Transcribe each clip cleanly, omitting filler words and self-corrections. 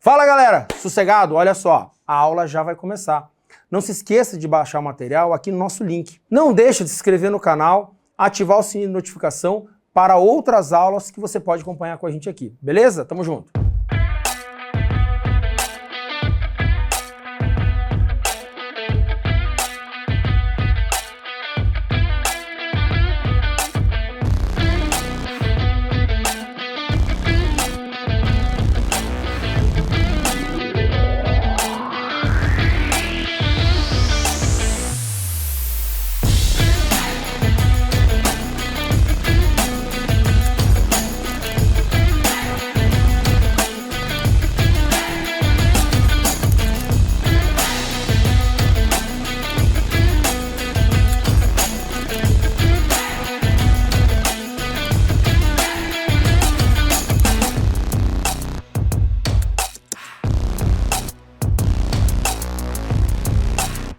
Fala galera, sossegado? Olha só, a aula já vai começar. Não se esqueça de baixar o material aqui no nosso link. Não deixe de se inscrever no canal, ativar o sininho de notificação para outras aulas que você pode acompanhar com a gente aqui. Beleza? Tamo junto!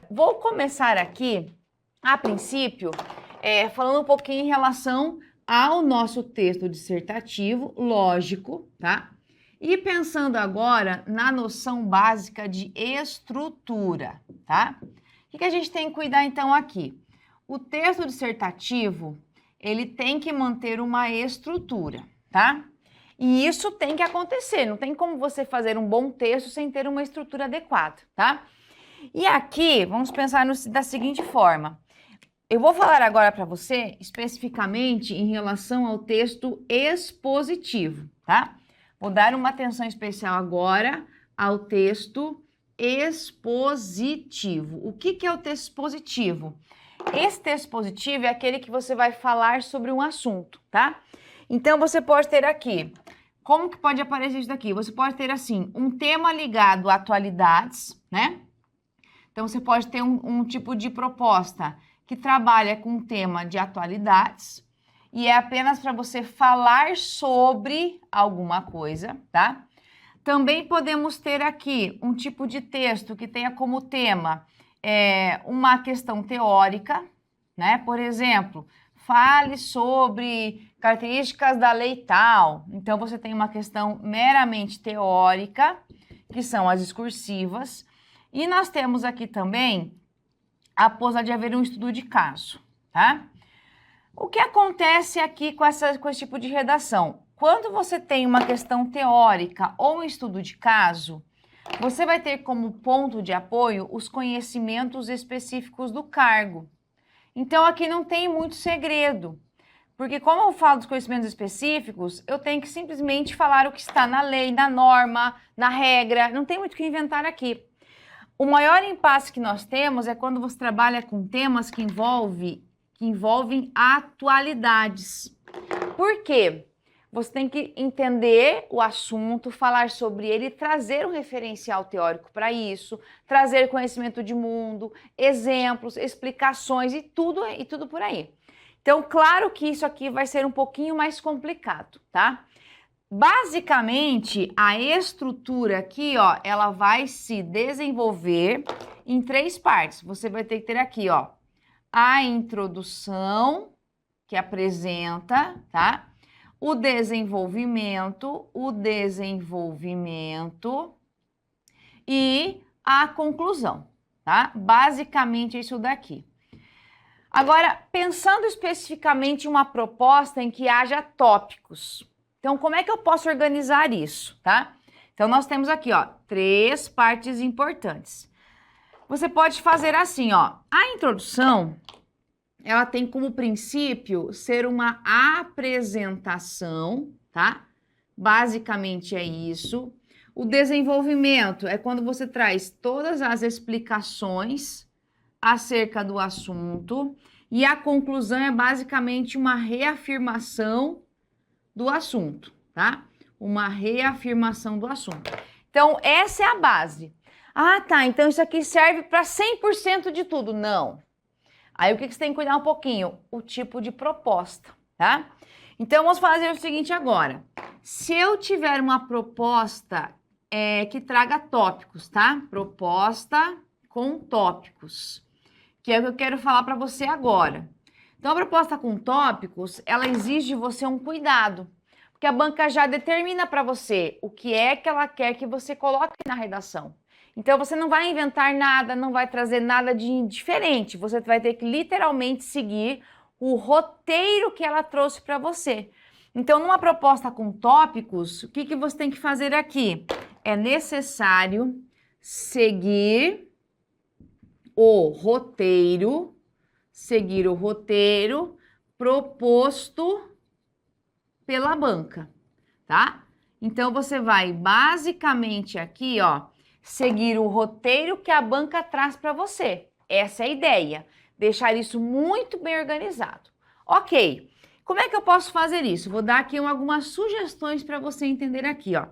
Vou começar aqui, a princípio, falando um pouquinho em relação ao nosso texto dissertativo, lógico, tá? E pensando agora na noção básica de estrutura, tá? O que a gente tem que cuidar então aqui? O texto dissertativo, ele tem que manter uma estrutura, tá? E isso tem que acontecer, não tem como você fazer um bom texto sem ter uma estrutura adequada, tá? E aqui, vamos pensar da seguinte forma. Eu vou falar agora para você especificamente em relação ao texto expositivo, tá? Vou dar uma atenção especial agora ao texto expositivo. O que é o texto expositivo? Esse texto expositivo é aquele que você vai falar sobre um assunto, tá? Então, você pode ter aqui, como que pode aparecer isso daqui? Você pode ter, assim, um tema ligado a atualidades, né? Então, você pode ter um tipo de proposta que trabalha com um tema de atualidades e é apenas para você falar sobre alguma coisa, tá? Também podemos ter aqui um tipo de texto que tenha como tema uma questão teórica, né? Por exemplo, fale sobre características da lei tal. Então, você tem uma questão meramente teórica, que são as discursivas. E nós temos aqui também a possibilidade de haver um estudo de caso, tá? O que acontece aqui com esse tipo de redação? Quando você tem uma questão teórica ou um estudo de caso, você vai ter como ponto de apoio os conhecimentos específicos do cargo. Então, aqui não tem muito segredo, porque como eu falo dos conhecimentos específicos, eu tenho que simplesmente falar o que está na lei, na norma, na regra, não tem muito o que inventar aqui. O maior impasse que nós temos é quando você trabalha com temas que envolvem atualidades. Por quê? Você tem que entender o assunto, falar sobre ele, trazer um referencial teórico para isso, trazer conhecimento de mundo, exemplos, explicações e tudo por aí. Então, claro que isso aqui vai ser um pouquinho mais complicado, tá? Basicamente, a estrutura aqui, ó, ela vai se desenvolver em 3 partes. Você vai ter que ter aqui, ó, a introdução, que apresenta, tá? O desenvolvimento e a conclusão, tá? Basicamente, é isso daqui. Agora, pensando especificamente em uma proposta em que haja tópicos. Então, como é que eu posso organizar isso, tá? Então, nós temos aqui, ó, 3 partes importantes. Você pode fazer assim, ó. A introdução, ela tem como princípio ser uma apresentação, tá? Basicamente é isso. O desenvolvimento é quando você traz todas as explicações acerca do assunto. E a conclusão é basicamente uma reafirmação do assunto, tá? Uma reafirmação do assunto. Então, essa é a base. Ah, tá, então isso aqui serve para 100% de tudo. Não. Aí, o que você tem que cuidar um pouquinho? O tipo de proposta, tá? Então, vamos fazer o seguinte agora. Se eu tiver uma proposta que traga tópicos, tá? Proposta com tópicos, que é o que eu quero falar para você agora. Então, a proposta com tópicos, ela exige de você um cuidado. Porque que a banca já determina para você o que é que ela quer que você coloque na redação. Então, você não vai inventar nada, não vai trazer nada de diferente. Você vai ter que literalmente seguir o roteiro que ela trouxe para você. Então, numa proposta com tópicos, o que você tem que fazer aqui? É necessário seguir o roteiro proposto pela banca, tá? Então, você vai basicamente aqui, ó, seguir o roteiro que a banca traz para você. Essa é a ideia. Deixar isso muito bem organizado. Ok. Como é que eu posso fazer isso? Vou dar aqui algumas sugestões para você entender aqui, ó.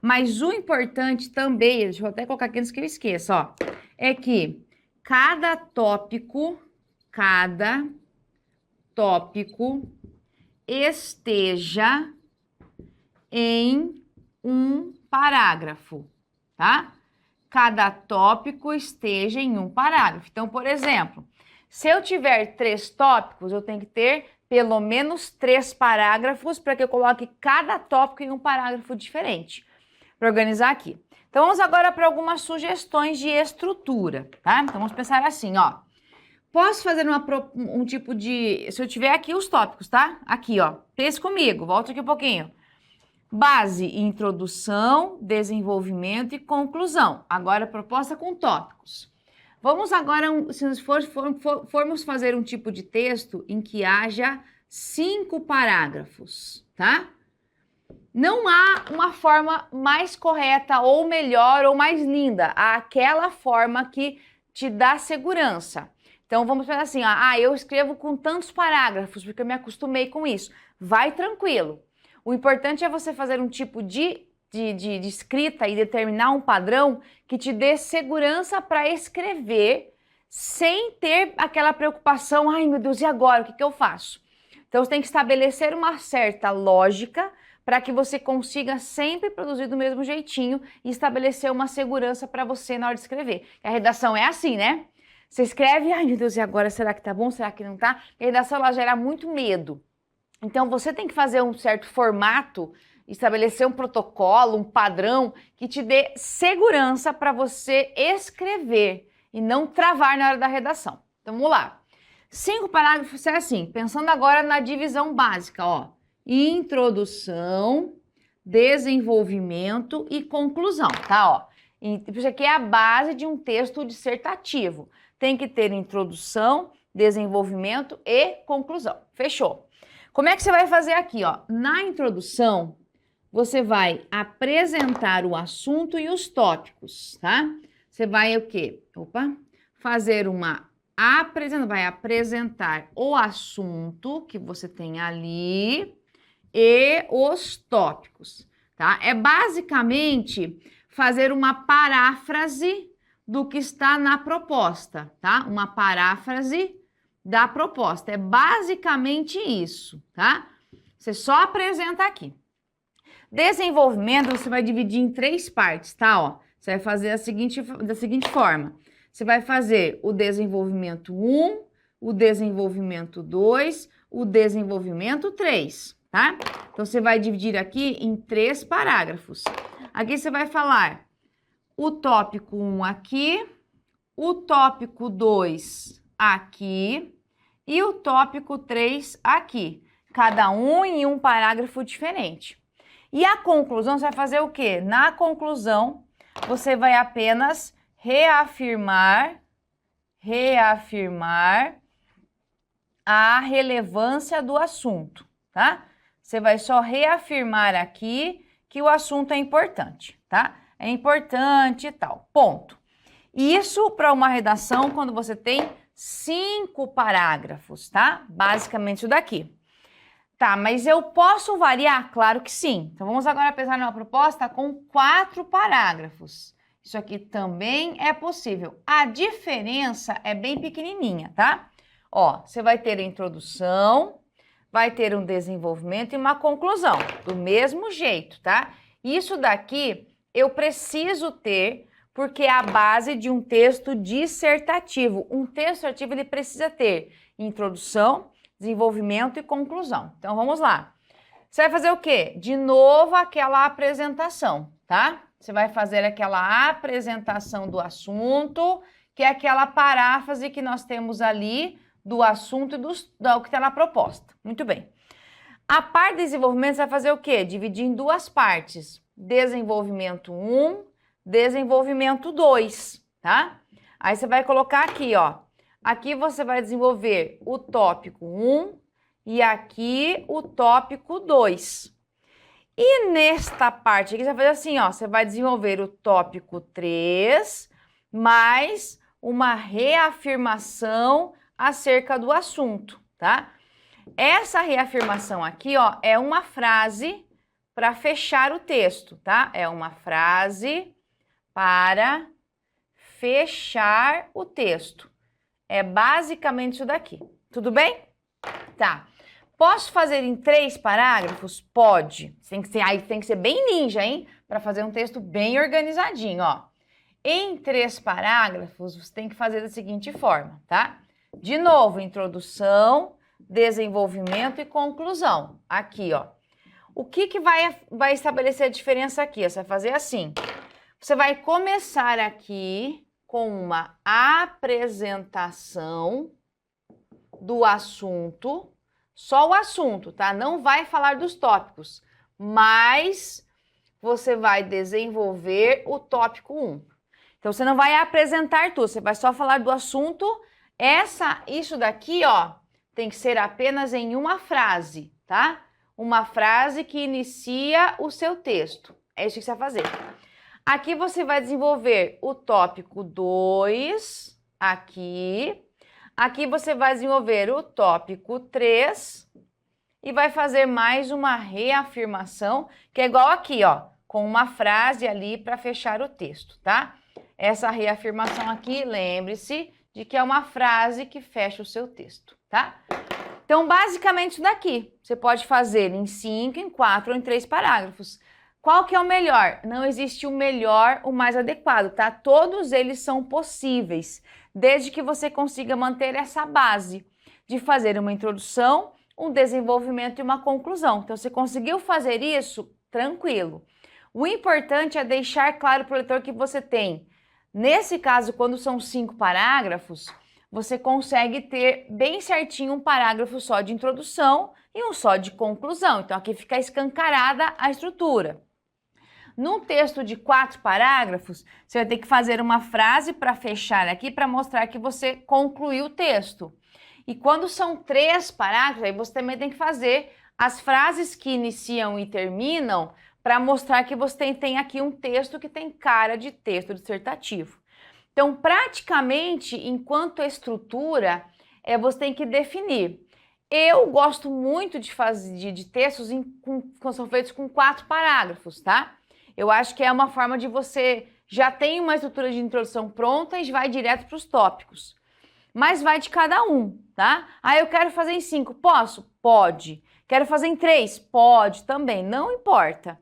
Mas o importante também, deixa eu até colocar aqui antes que eu esqueça, ó, é que cada tópico esteja em um parágrafo, tá? Cada tópico esteja em um parágrafo. Então, por exemplo, se eu tiver 3 tópicos, eu tenho que ter pelo menos 3 parágrafos para que eu coloque cada tópico em um parágrafo diferente, para organizar aqui. Então, vamos agora para algumas sugestões de estrutura, tá? Então, vamos pensar assim, ó. Posso fazer um tipo de... Se eu tiver aqui os tópicos, tá? Aqui, ó. Pense comigo, volta aqui um pouquinho. Base, introdução, desenvolvimento e conclusão. Agora, proposta com tópicos. Vamos agora, se nós formos fazer um tipo de texto em que haja 5 parágrafos, tá? Não há uma forma mais correta ou melhor ou mais linda. Há aquela forma que te dá segurança. Então, vamos pensar assim, ó, eu escrevo com tantos parágrafos porque eu me acostumei com isso. Vai tranquilo. O importante é você fazer um tipo de escrita e determinar um padrão que te dê segurança para escrever sem ter aquela preocupação, ai meu Deus, e agora? O que eu faço? Então, você tem que estabelecer uma certa lógica para que você consiga sempre produzir do mesmo jeitinho e estabelecer uma segurança para você na hora de escrever. A redação é assim, né? Você escreve, ai meu Deus, e agora? Será que tá bom? Será que não tá? A redação, ela gera muito medo. Então, você tem que fazer um certo formato, estabelecer um protocolo, um padrão que te dê segurança para você escrever e não travar na hora da redação. Então, vamos lá. 5 parágrafos é assim, pensando agora na divisão básica, ó. Introdução, desenvolvimento e conclusão, tá? Ó. Isso aqui é a base de um texto dissertativo. Tem que ter introdução, desenvolvimento e conclusão. Fechou? Como é que você vai fazer aqui, ó? Na introdução, você vai apresentar o assunto e os tópicos, tá? Você vai o quê? Fazer uma apresentação, vai apresentar o assunto que você tem ali e os tópicos, tá? É basicamente fazer uma paráfrase do que está na proposta, tá? Uma paráfrase da proposta. É basicamente isso, tá? Você só apresenta aqui. Desenvolvimento você vai dividir em 3 partes, tá? Ó, você vai fazer da seguinte forma. Você vai fazer o desenvolvimento 1, o desenvolvimento 2, o desenvolvimento 3, tá? Então, você vai dividir aqui em 3 parágrafos. Aqui você vai falar o tópico 1 aqui, o tópico 2 aqui e o tópico 3 aqui. Cada um em um parágrafo diferente. E a conclusão, você vai fazer o quê? Na conclusão, você vai apenas reafirmar a relevância do assunto, tá? Você vai só reafirmar aqui que o assunto é importante, tá? É importante e tal, ponto. Isso para uma redação quando você tem 5 parágrafos, tá? Basicamente isso daqui. Tá, mas eu posso variar? Claro que sim. Então, vamos agora pensar numa proposta com 4 parágrafos. Isso aqui também é possível. A diferença é bem pequenininha, tá? Ó, você vai ter a introdução, vai ter um desenvolvimento e uma conclusão. Do mesmo jeito, tá? Isso daqui eu preciso ter porque é a base de um texto dissertativo. Um texto dissertativo, ele precisa ter introdução, desenvolvimento e conclusão. Então, vamos lá. Você vai fazer o quê? De novo aquela apresentação, tá? Você vai fazer aquela apresentação do assunto, que é aquela paráfrase que nós temos ali do assunto e do que está na proposta. Muito bem. A parte de desenvolvimento, você vai fazer o quê? Dividir em duas partes. Desenvolvimento 1, desenvolvimento 2, tá? Aí você vai colocar aqui, ó. Aqui você vai desenvolver o tópico 1 e aqui o tópico 2. E nesta parte aqui, você vai fazer assim, ó. Você vai desenvolver o tópico 3 mais uma reafirmação acerca do assunto, tá? Essa reafirmação aqui, ó, é uma frase para fechar o texto, tá? É uma frase para fechar o texto. É basicamente isso daqui. Tudo bem? Tá. Posso fazer em 3 parágrafos? Pode. Aí tem que ser bem ninja, hein? Para fazer um texto bem organizadinho, ó. Em 3 parágrafos, você tem que fazer da seguinte forma, tá? De novo, introdução, desenvolvimento e conclusão. Aqui, ó. O que vai estabelecer a diferença aqui? Você vai fazer assim. Você vai começar aqui com uma apresentação do assunto, só o assunto, tá? Não vai falar dos tópicos, mas você vai desenvolver o tópico 1. Então, você não vai apresentar tudo, você vai só falar do assunto. Isso daqui, ó, tem que ser apenas em uma frase, tá? Uma frase que inicia o seu texto. É isso que você vai fazer. Aqui você vai desenvolver o tópico 2, aqui. Aqui você vai desenvolver o tópico 3 e vai fazer mais uma reafirmação, que é igual aqui, ó, com uma frase ali para fechar o texto, tá? Essa reafirmação aqui, lembre-se de que é uma frase que fecha o seu texto, tá? Então, basicamente isso daqui. Você pode fazer em 5, em 4 ou em 3 parágrafos. Qual que é o melhor? Não existe o melhor, o mais adequado, tá? Todos eles são possíveis, desde que você consiga manter essa base de fazer uma introdução, um desenvolvimento e uma conclusão. Então, você conseguiu fazer isso? Tranquilo. O importante é deixar claro para o leitor que você tem. Nesse caso, quando são 5 parágrafos, você consegue ter bem certinho um parágrafo só de introdução e um só de conclusão. Então, aqui fica escancarada a estrutura. Num texto de 4 parágrafos, você vai ter que fazer uma frase para fechar aqui, para mostrar que você concluiu o texto. E quando são 3 parágrafos, aí você também tem que fazer as frases que iniciam e terminam, para mostrar que você tem aqui um texto que tem cara de texto dissertativo. Então, praticamente, enquanto estrutura, você tem que definir. Eu gosto muito de fazer de textos que são feitos com 4 parágrafos, tá? Eu acho que é uma forma de você já tem uma estrutura de introdução pronta e vai direto para os tópicos. Mas vai de cada um, tá? Ah, eu quero fazer em 5. Posso? Pode. Quero fazer em 3? Pode também, não importa.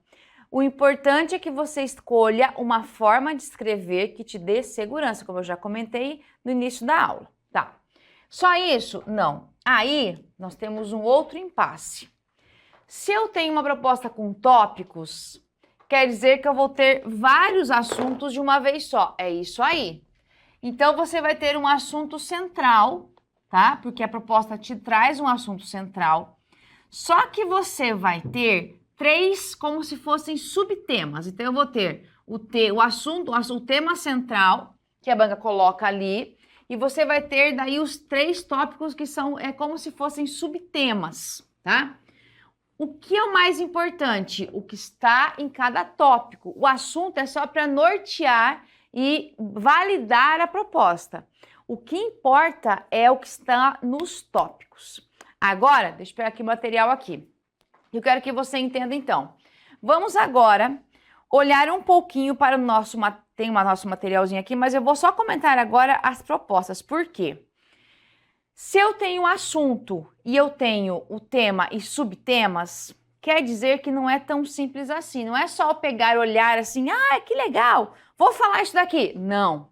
O importante é que você escolha uma forma de escrever que te dê segurança, como eu já comentei no início da aula, tá? Só isso? Não. Aí, nós temos um outro impasse. Se eu tenho uma proposta com tópicos, quer dizer que eu vou ter vários assuntos de uma vez só. É isso aí. Então, você vai ter um assunto central, tá? Porque a proposta te traz um assunto central. Só que você vai ter 3 como se fossem subtemas. Então, eu vou ter o tema central, que a banca coloca ali, e você vai ter daí os 3 tópicos que são como se fossem subtemas, tá? O que é o mais importante? O que está em cada tópico. O assunto é só para nortear e validar a proposta. O que importa é o que está nos tópicos. Agora, deixa eu pegar aqui o material aqui. Eu quero que você entenda, então. Vamos agora olhar um pouquinho para o nosso materialzinho aqui, mas eu vou só comentar agora as propostas. Por quê? Se eu tenho assunto e eu tenho o tema e subtemas, quer dizer que não é tão simples assim. Não é só eu pegar e olhar assim, ah, que legal, vou falar isso daqui. Não.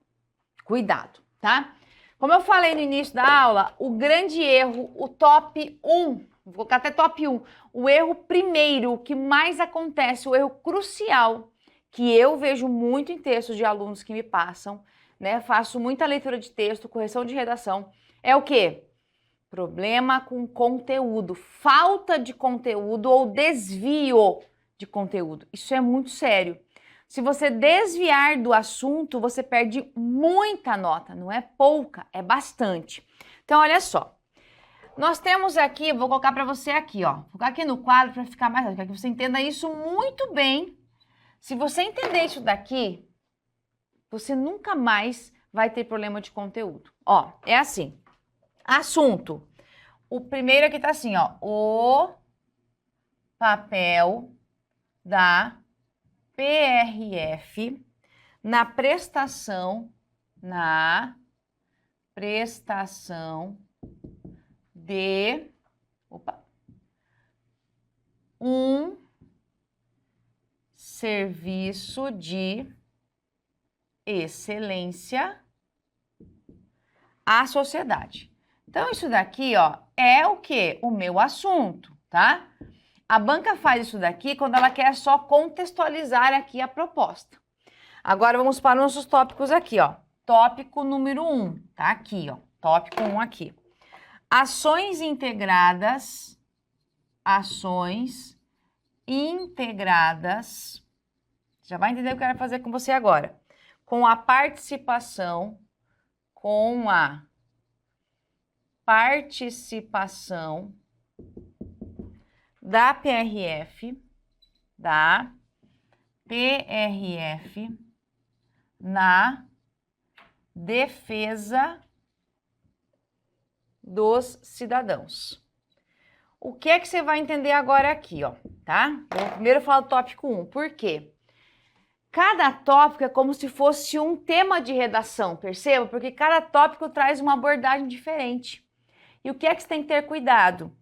Cuidado, tá? Como eu falei no início da aula, o grande erro, o top 1, vou colocar até top 1, o erro primeiro, o que mais acontece, o erro crucial, que eu vejo muito em textos de alunos que me passam, né? Faço muita leitura de texto, correção de redação, é o quê? Problema com conteúdo, falta de conteúdo ou desvio de conteúdo. Isso é muito sério. Se você desviar do assunto, você perde muita nota, não é pouca, é bastante. Então, olha só. Nós temos aqui, vou colocar para você aqui, ó. Vou colocar aqui no quadro para ficar mais, para que você entenda isso muito bem. Se você entender isso daqui, você nunca mais vai ter problema de conteúdo. Ó, é assim. Assunto. O primeiro aqui tá assim, ó. O papel da PRF na prestação de um serviço de excelência à sociedade. Então, isso daqui, ó, é o quê? O meu assunto, tá? A banca faz isso daqui quando ela quer só contextualizar aqui a proposta. Agora, vamos para os nossos tópicos aqui, ó. Tópico número 1, tá aqui, ó. Tópico 1 aqui. Ações integradas, já vai entender o que eu quero fazer com você agora. Com a participação da PRF na defesa dos cidadãos. O que é que você vai entender agora aqui, ó, tá? Vou primeiro falar do tópico 1. Por quê? Cada tópico é como se fosse um tema de redação, perceba? Porque cada tópico traz uma abordagem diferente. E o que é que você tem que ter cuidado?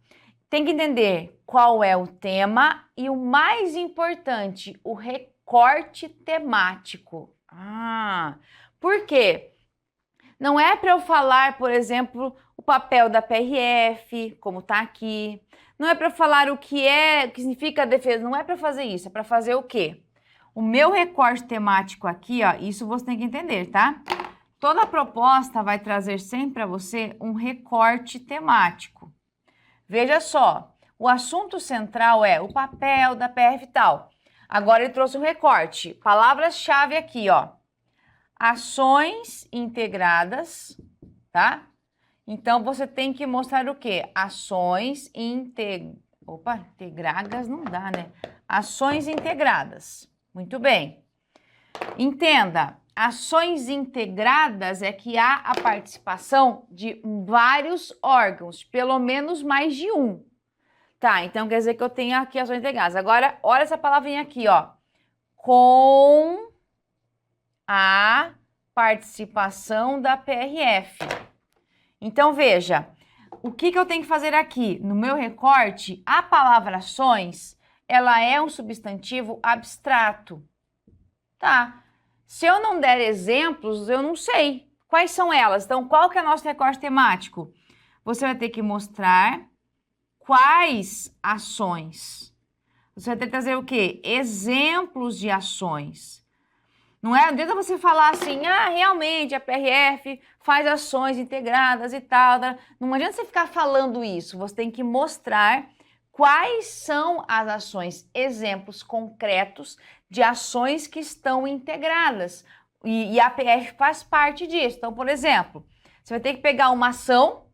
Tem que entender qual é o tema e o mais importante, o recorte temático. Por quê? Não é para eu falar, por exemplo, o papel da PRF, como está aqui. Não é para falar o que significa a defesa. Não é para fazer isso. É para fazer o quê? O meu recorte temático aqui, ó, isso você tem que entender, tá? Toda proposta vai trazer sempre para você um recorte temático. Veja só, o assunto central é o papel da PRF e tal. Agora ele trouxe um recorte. Palavras-chave aqui, ó. Ações integradas, tá? Então, você tem que mostrar o quê? Ações integradas não dá, né? Ações integradas. Muito bem. Entenda, ações integradas é que há a participação de vários órgãos, pelo menos mais de um. Tá, então quer dizer que eu tenho aqui ações integradas. Agora, olha essa palavrinha aqui, ó. Com a participação da PRF. Então, veja, o que eu tenho que fazer aqui? No meu recorte, a palavra ações, ela é um substantivo abstrato. Tá. Se eu não der exemplos, eu não sei quais são elas. Então, qual que é o nosso recorte temático? Você vai ter que mostrar quais ações. Você vai ter que trazer o quê? Exemplos de ações. Não adianta você falar assim, realmente a PRF faz ações integradas e tal. Não adianta você ficar falando isso. Você tem que mostrar quais são as ações, exemplos concretos de ações que estão integradas. E a PRF faz parte disso. Então, por exemplo, você vai ter que pegar uma ação,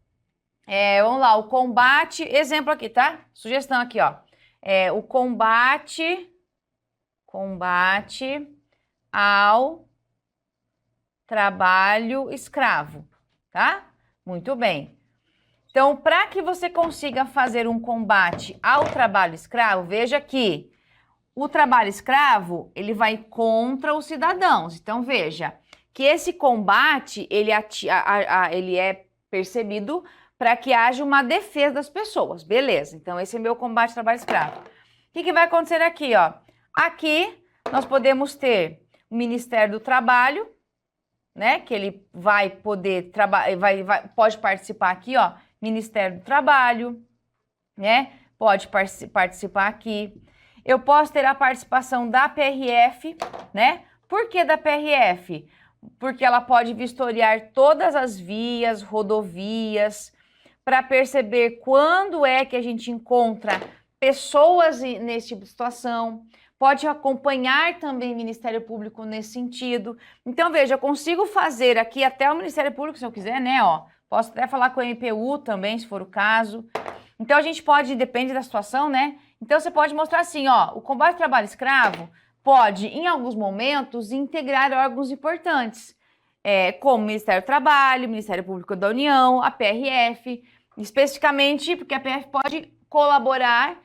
vamos lá, o combate, exemplo aqui, tá? Sugestão aqui, ó. O combate ao trabalho escravo, tá? Muito bem. Então, para que você consiga fazer um combate ao trabalho escravo, veja que o trabalho escravo, ele vai contra os cidadãos. Então, veja que esse combate, ele é percebido para que haja uma defesa das pessoas. Beleza, então esse é meu combate ao trabalho escravo. O que vai acontecer aqui, ó? Aqui nós podemos ter o Ministério do Trabalho, né? Que ele vai poder trabalhar, pode participar aqui, ó, Ministério do Trabalho, né? Pode participar aqui. Eu posso ter a participação da PRF, né? Por que da PRF? Porque ela pode vistoriar todas as vias, rodovias, para perceber quando é que a gente encontra pessoas nesse tipo de situação. Pode acompanhar também o Ministério Público nesse sentido. Então, veja, eu consigo fazer aqui até o Ministério Público, se eu quiser, né? Ó, posso até falar com o MPU também, se for o caso. Então, a gente pode, depende da situação, né? Então, você pode mostrar assim, ó, o combate ao trabalho escravo pode, em alguns momentos, integrar órgãos importantes, como o Ministério do Trabalho, o Ministério Público da União, a PRF, especificamente porque a PRF pode colaborar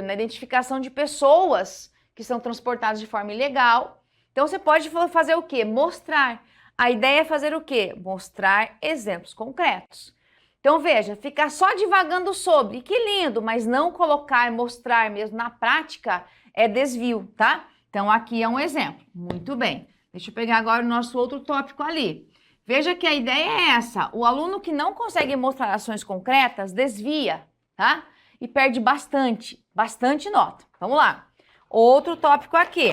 na identificação de pessoas que são transportadas de forma ilegal. Então, você pode fazer o quê? Mostrar. A ideia é fazer o quê? Mostrar exemplos concretos. Então, veja, ficar só divagando sobre, que lindo, mas não colocar, mostrar mesmo na prática é desvio, tá? Então, aqui é um exemplo. Muito bem. Deixa eu pegar agora o nosso outro tópico ali. Veja que a ideia é essa. O aluno que não consegue mostrar ações concretas desvia, tá? E perde bastante nota. Vamos lá. Outro tópico aqui.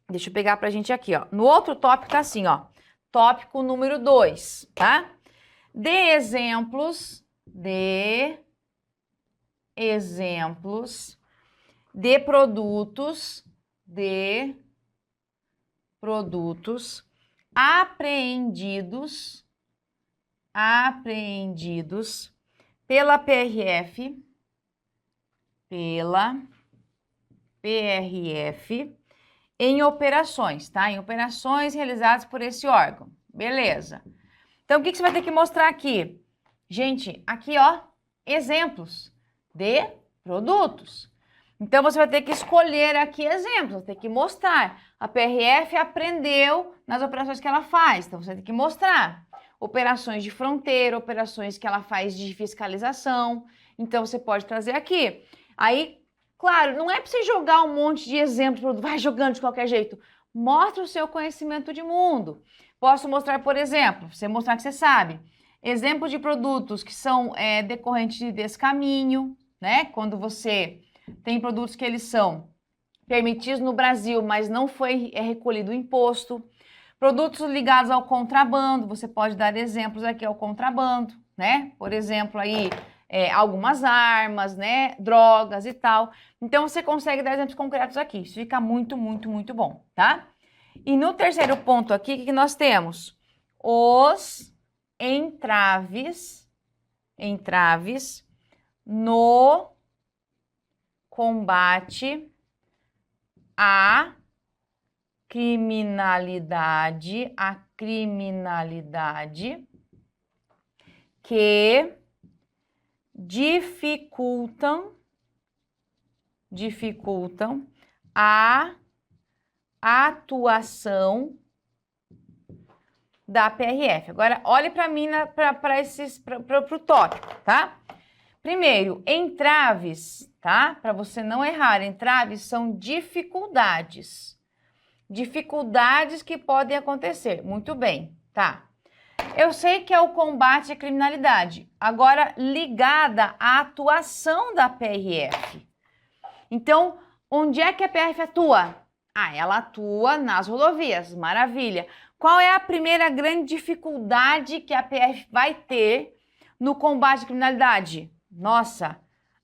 Deixa eu pegar pra gente aqui, ó. No outro tópico tá assim, ó. Tópico número 2, tá? Dê exemplos de produtos apreendidos pela PRF em operações, tá? Em operações realizadas por esse órgão. Beleza. Então, o que você vai ter que mostrar aqui? Gente, aqui, ó, exemplos de produtos. Então, você vai ter que escolher aqui exemplos, vai ter que mostrar. A PRF aprendeu nas operações que ela faz, então você vai ter que mostrar. Operações de fronteira, operações que ela faz de fiscalização. Então, você pode trazer aqui. Aí, claro, não é para você jogar um monte de exemplos, vai jogando de qualquer jeito. Mostra o seu conhecimento de mundo. Posso mostrar, por exemplo, você mostrar que você sabe, exemplos de produtos que são decorrentes de descaminho, né? Quando você tem produtos que eles são permitidos no Brasil, mas não foi recolhido o imposto. Produtos ligados ao contrabando, você pode dar exemplos aqui ao contrabando, né? Por exemplo, aí algumas armas, né? Drogas e tal. Então, você consegue dar exemplos concretos aqui. Isso fica muito bom, tá? E no terceiro ponto aqui, o que nós temos? Os entraves no combate à criminalidade que dificultam a atuação da PRF. Agora, olhe para mim, para o tópico, tá? Primeiro, entraves, tá? Para você não errar, entraves são dificuldades. Dificuldades que podem acontecer. Muito bem, tá? Eu sei que é o combate à criminalidade. Agora, ligada à atuação da PRF. Então, onde é que a PRF atua? Ela atua nas rodovias. Maravilha. Qual é a primeira grande dificuldade que a PRF vai ter no combate à criminalidade? Nossa,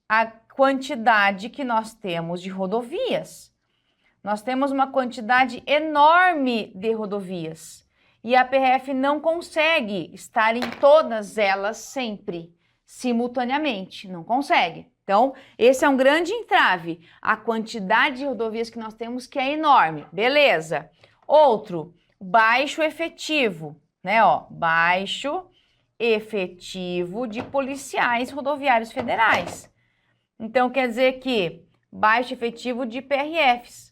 a quantidade que nós temos de rodovias. Nós temos uma quantidade enorme de rodovias. E a PRF não consegue estar em todas elas sempre, simultaneamente. Não consegue. Então, esse é um grande entrave. A quantidade de rodovias que nós temos que é enorme. Beleza. Outro, baixo efetivo, né? Ó, baixo efetivo de policiais rodoviários federais. Então, quer dizer que baixo efetivo de PRFs.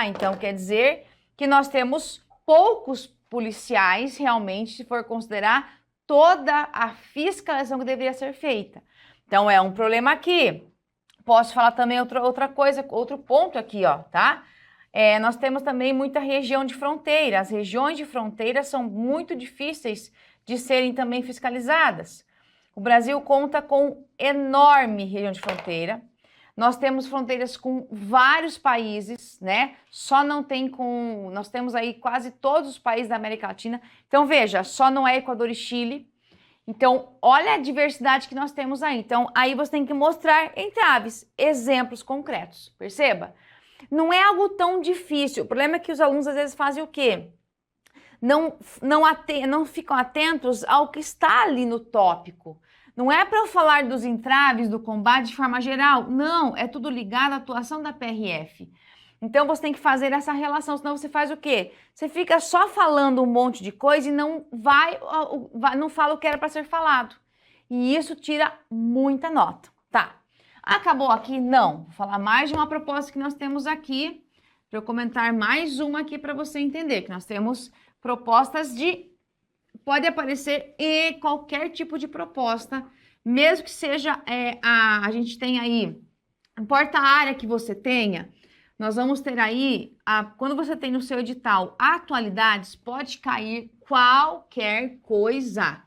Então quer dizer que nós temos poucos policiais realmente, se for considerar toda a fiscalização que deveria ser feita. Então, é um problema aqui. Posso falar também outra coisa, outro ponto aqui, ó, tá? Nós temos também muita região de fronteira. As regiões de fronteira são muito difíceis de serem também fiscalizadas. O Brasil conta com enorme região de fronteira. Nós temos fronteiras com vários países, né? Só não tem com... Nós temos aí quase todos os países da América Latina. Então, veja, só não é Equador e Chile. Então, olha a diversidade que nós temos aí. Então, aí você tem que mostrar em traves exemplos concretos, perceba? Não é algo tão difícil. O problema é que os alunos às vezes fazem o quê? Não ficam atentos ao que está ali no tópico. Não é para eu falar dos entraves, do combate de forma geral. Não, é tudo ligado à atuação da PRF. Então, você tem que fazer essa relação, senão você faz o quê? Você fica só falando um monte de coisa e não fala o que era para ser falado. E isso tira muita nota. Tá. Acabou aqui? Não. Vou falar mais de uma proposta que nós temos aqui, para eu comentar mais uma aqui para você entender, que nós temos propostas de... Pode aparecer em qualquer tipo de proposta, mesmo que seja a gente tem aí, não importa a área que você tenha, nós vamos ter aí, quando você tem no seu edital atualidades, pode cair qualquer coisa.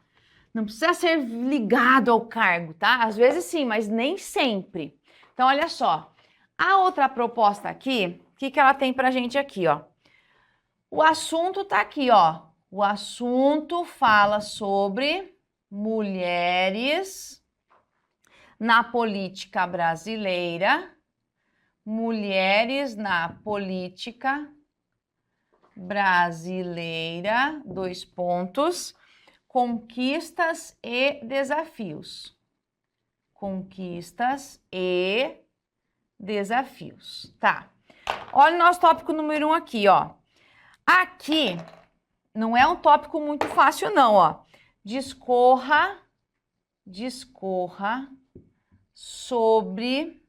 Não precisa ser ligado ao cargo, tá? Às vezes sim, mas nem sempre. Então, olha só, a outra proposta aqui, o que ela tem pra gente aqui, ó? O assunto tá aqui, ó. O assunto fala sobre mulheres na política brasileira, mulheres na política brasileira, 2 pontos, conquistas e desafios. Conquistas e desafios. Tá. Olha o nosso tópico número 1 aqui, ó. Aqui... Não é um tópico muito fácil, não, ó. Discorra sobre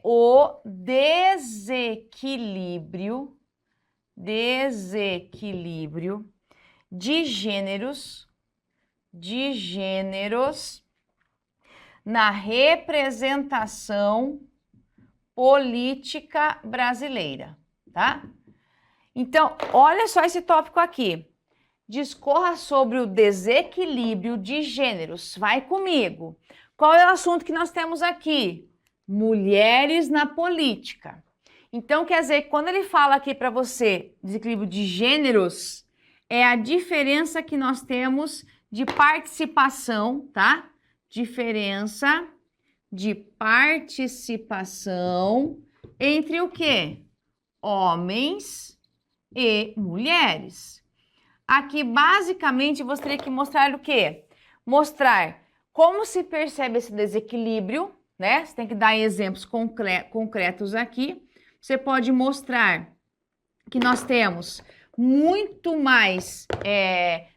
o desequilíbrio de gêneros na representação política brasileira, tá? Então, olha só esse tópico aqui. Discorra sobre o desequilíbrio de gêneros. Vai comigo. Qual é o assunto que nós temos aqui? Mulheres na política. Então, quer dizer, quando ele fala aqui para você desequilíbrio de gêneros, é a diferença que nós temos de participação, tá? Diferença de participação entre o quê? Homens e mulheres. Aqui, basicamente, você teria que mostrar o quê? Mostrar como se percebe esse desequilíbrio, né? Você tem que dar exemplos concretos aqui. Você pode mostrar que nós temos muito mais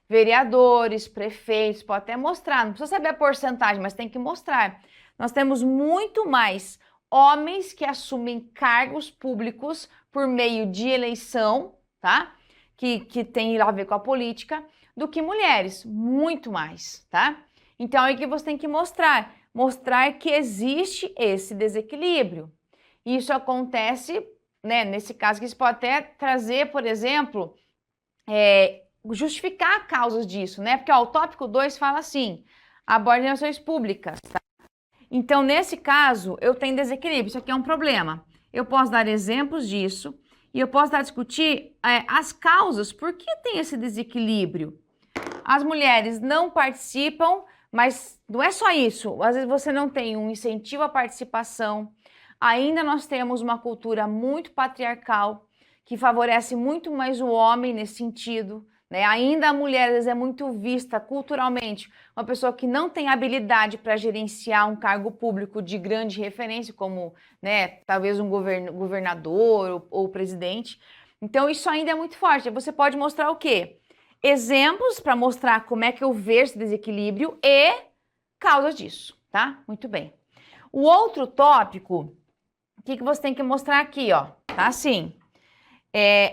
vereadores, prefeitos, pode até mostrar, não precisa saber a porcentagem, mas tem que mostrar. Nós temos muito mais homens que assumem cargos públicos por meio de eleição, tá? Que tem a ver com a política, do que mulheres, muito mais, tá? Então, é que você tem que mostrar que existe esse desequilíbrio. Isso acontece, né, nesse caso, que você pode até trazer, por exemplo, justificar causas disso, né? Porque ó, o tópico 2 fala assim, aborde relações públicas, tá? Então, nesse caso, eu tenho desequilíbrio, isso aqui é um problema. Eu posso dar exemplos disso, e eu posso discutir as causas, por que tem esse desequilíbrio? As mulheres não participam, mas não é só isso. Às vezes você não tem um incentivo à participação. Ainda nós temos uma cultura muito patriarcal, que favorece muito mais o homem nesse sentido, né? Ainda a mulher, às vezes, é muito vista culturalmente, uma pessoa que não tem habilidade para gerenciar um cargo público de grande referência, como, né, talvez um governador ou presidente. Então, isso ainda é muito forte. Você pode mostrar o quê? Exemplos para mostrar como é que eu vejo esse desequilíbrio e causas disso, tá? Muito bem. O outro tópico, o que você tem que mostrar aqui, ó? Tá assim...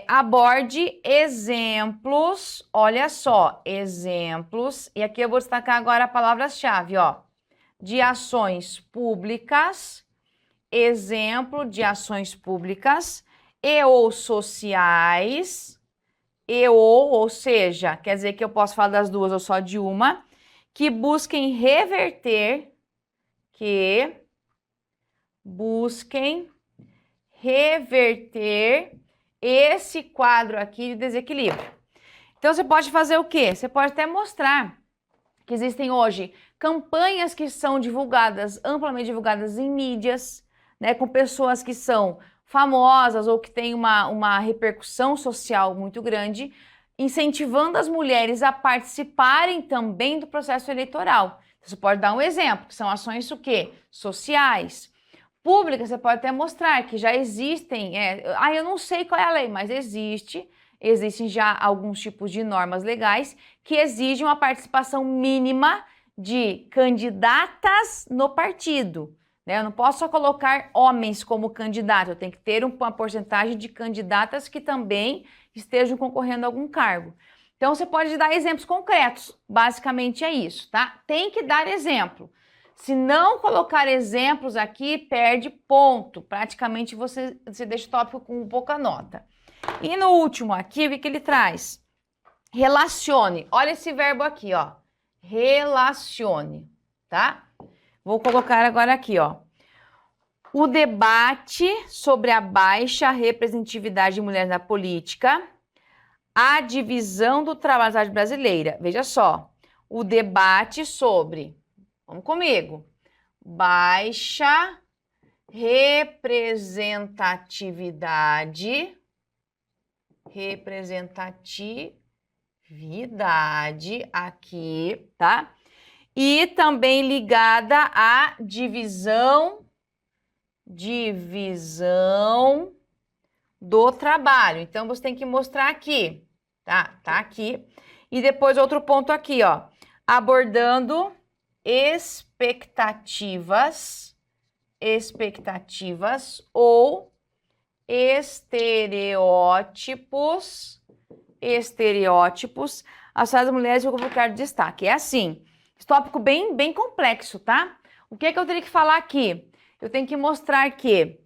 aborde exemplos, olha só, exemplos, e aqui eu vou destacar agora a palavra-chave, ó, de ações públicas, exemplo de ações públicas e ou sociais, ou seja, quer dizer que eu posso falar das duas ou só de uma, que busquem reverter esse quadro aqui de desequilíbrio. Então, você pode fazer o quê? Você pode até mostrar que existem hoje campanhas que são divulgadas, amplamente divulgadas em mídias, né, com pessoas que são famosas ou que têm uma repercussão social muito grande, incentivando as mulheres a participarem também do processo eleitoral. Você pode dar um exemplo, que são ações o quê? Sociais. Públicas, você pode até mostrar que já existem, eu não sei qual é a lei, mas existem já alguns tipos de normas legais que exigem uma participação mínima de candidatas no partido. Né? Eu não posso só colocar homens como candidatos, eu tenho que ter uma porcentagem de candidatas que também estejam concorrendo a algum cargo. Então, você pode dar exemplos concretos, basicamente é isso, tá? Tem que dar exemplo. Se não colocar exemplos aqui, perde ponto. Praticamente você deixa o tópico com pouca nota. E no último aqui, o que ele traz? Relacione. Olha esse verbo aqui, ó. Relacione, tá? Vou colocar agora aqui, ó. O debate sobre a baixa representatividade de mulheres na política, a divisão do trabalho na sociedade brasileira. Veja só, o debate sobre, vamos comigo, baixa representatividade aqui, tá? E também ligada à divisão do trabalho. Então, você tem que mostrar aqui, tá? Tá aqui. E depois outro ponto aqui, ó. Abordando expectativas ou estereótipos as das mulheres, eu vou colocar de destaque. É assim, esse tópico bem complexo, tá? O que é que eu teria que falar aqui? Eu tenho que mostrar que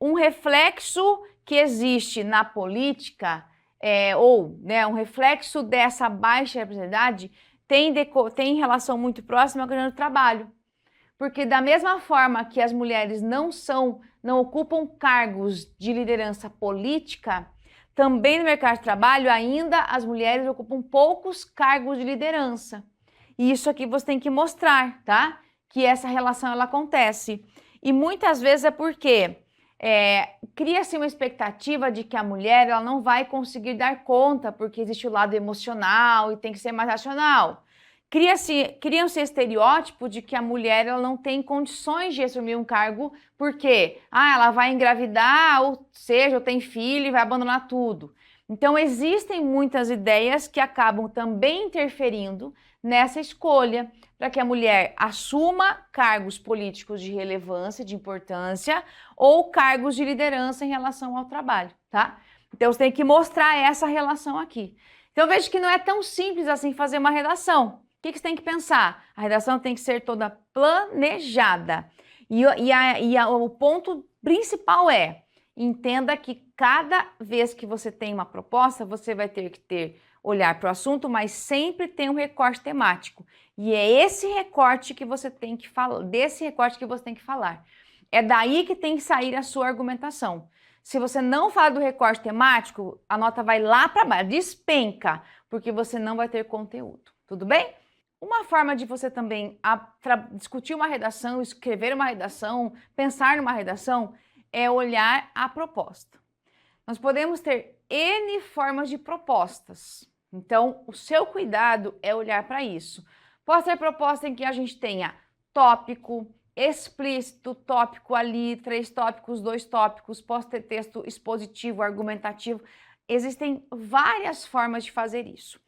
um reflexo que existe na política, um reflexo dessa baixa representatividade tem relação muito próxima com o trabalho. Porque da mesma forma que as mulheres não ocupam cargos de liderança política, também no mercado de trabalho ainda as mulheres ocupam poucos cargos de liderança. E isso aqui você tem que mostrar, tá? Que essa relação ela acontece. E muitas vezes é porque cria-se uma expectativa de que a mulher ela não vai conseguir dar conta, porque existe o lado emocional e tem que ser mais racional. Criam-se estereótipo de que a mulher ela não tem condições de assumir um cargo porque ela vai engravidar, ou seja, ou tem filho e vai abandonar tudo. Então, existem muitas ideias que acabam também interferindo nessa escolha para que a mulher assuma cargos políticos de relevância, de importância, ou cargos de liderança em relação ao trabalho, tá? Então, você tem que mostrar essa relação aqui. Então, veja que não é tão simples assim fazer uma redação. O que você tem que pensar? A redação tem que ser toda planejada. O ponto principal entenda que cada vez que você tem uma proposta, você vai ter que olhar para o assunto, mas sempre tem um recorte temático. E é esse recorte que você tem que falar, desse recorte que você tem que falar. É daí que tem que sair a sua argumentação. Se você não fala do recorte temático, a nota vai lá para baixo, despenca, porque você não vai ter conteúdo. Tudo bem? Uma forma de você também discutir uma redação, escrever uma redação, pensar numa redação, é olhar a proposta. Nós podemos ter N formas de propostas. Então, o seu cuidado é olhar para isso. Pode ser proposta em que a gente tenha tópico, explícito, tópico ali, 3 tópicos, 2 tópicos, posso ter texto expositivo, argumentativo. Existem várias formas de fazer isso.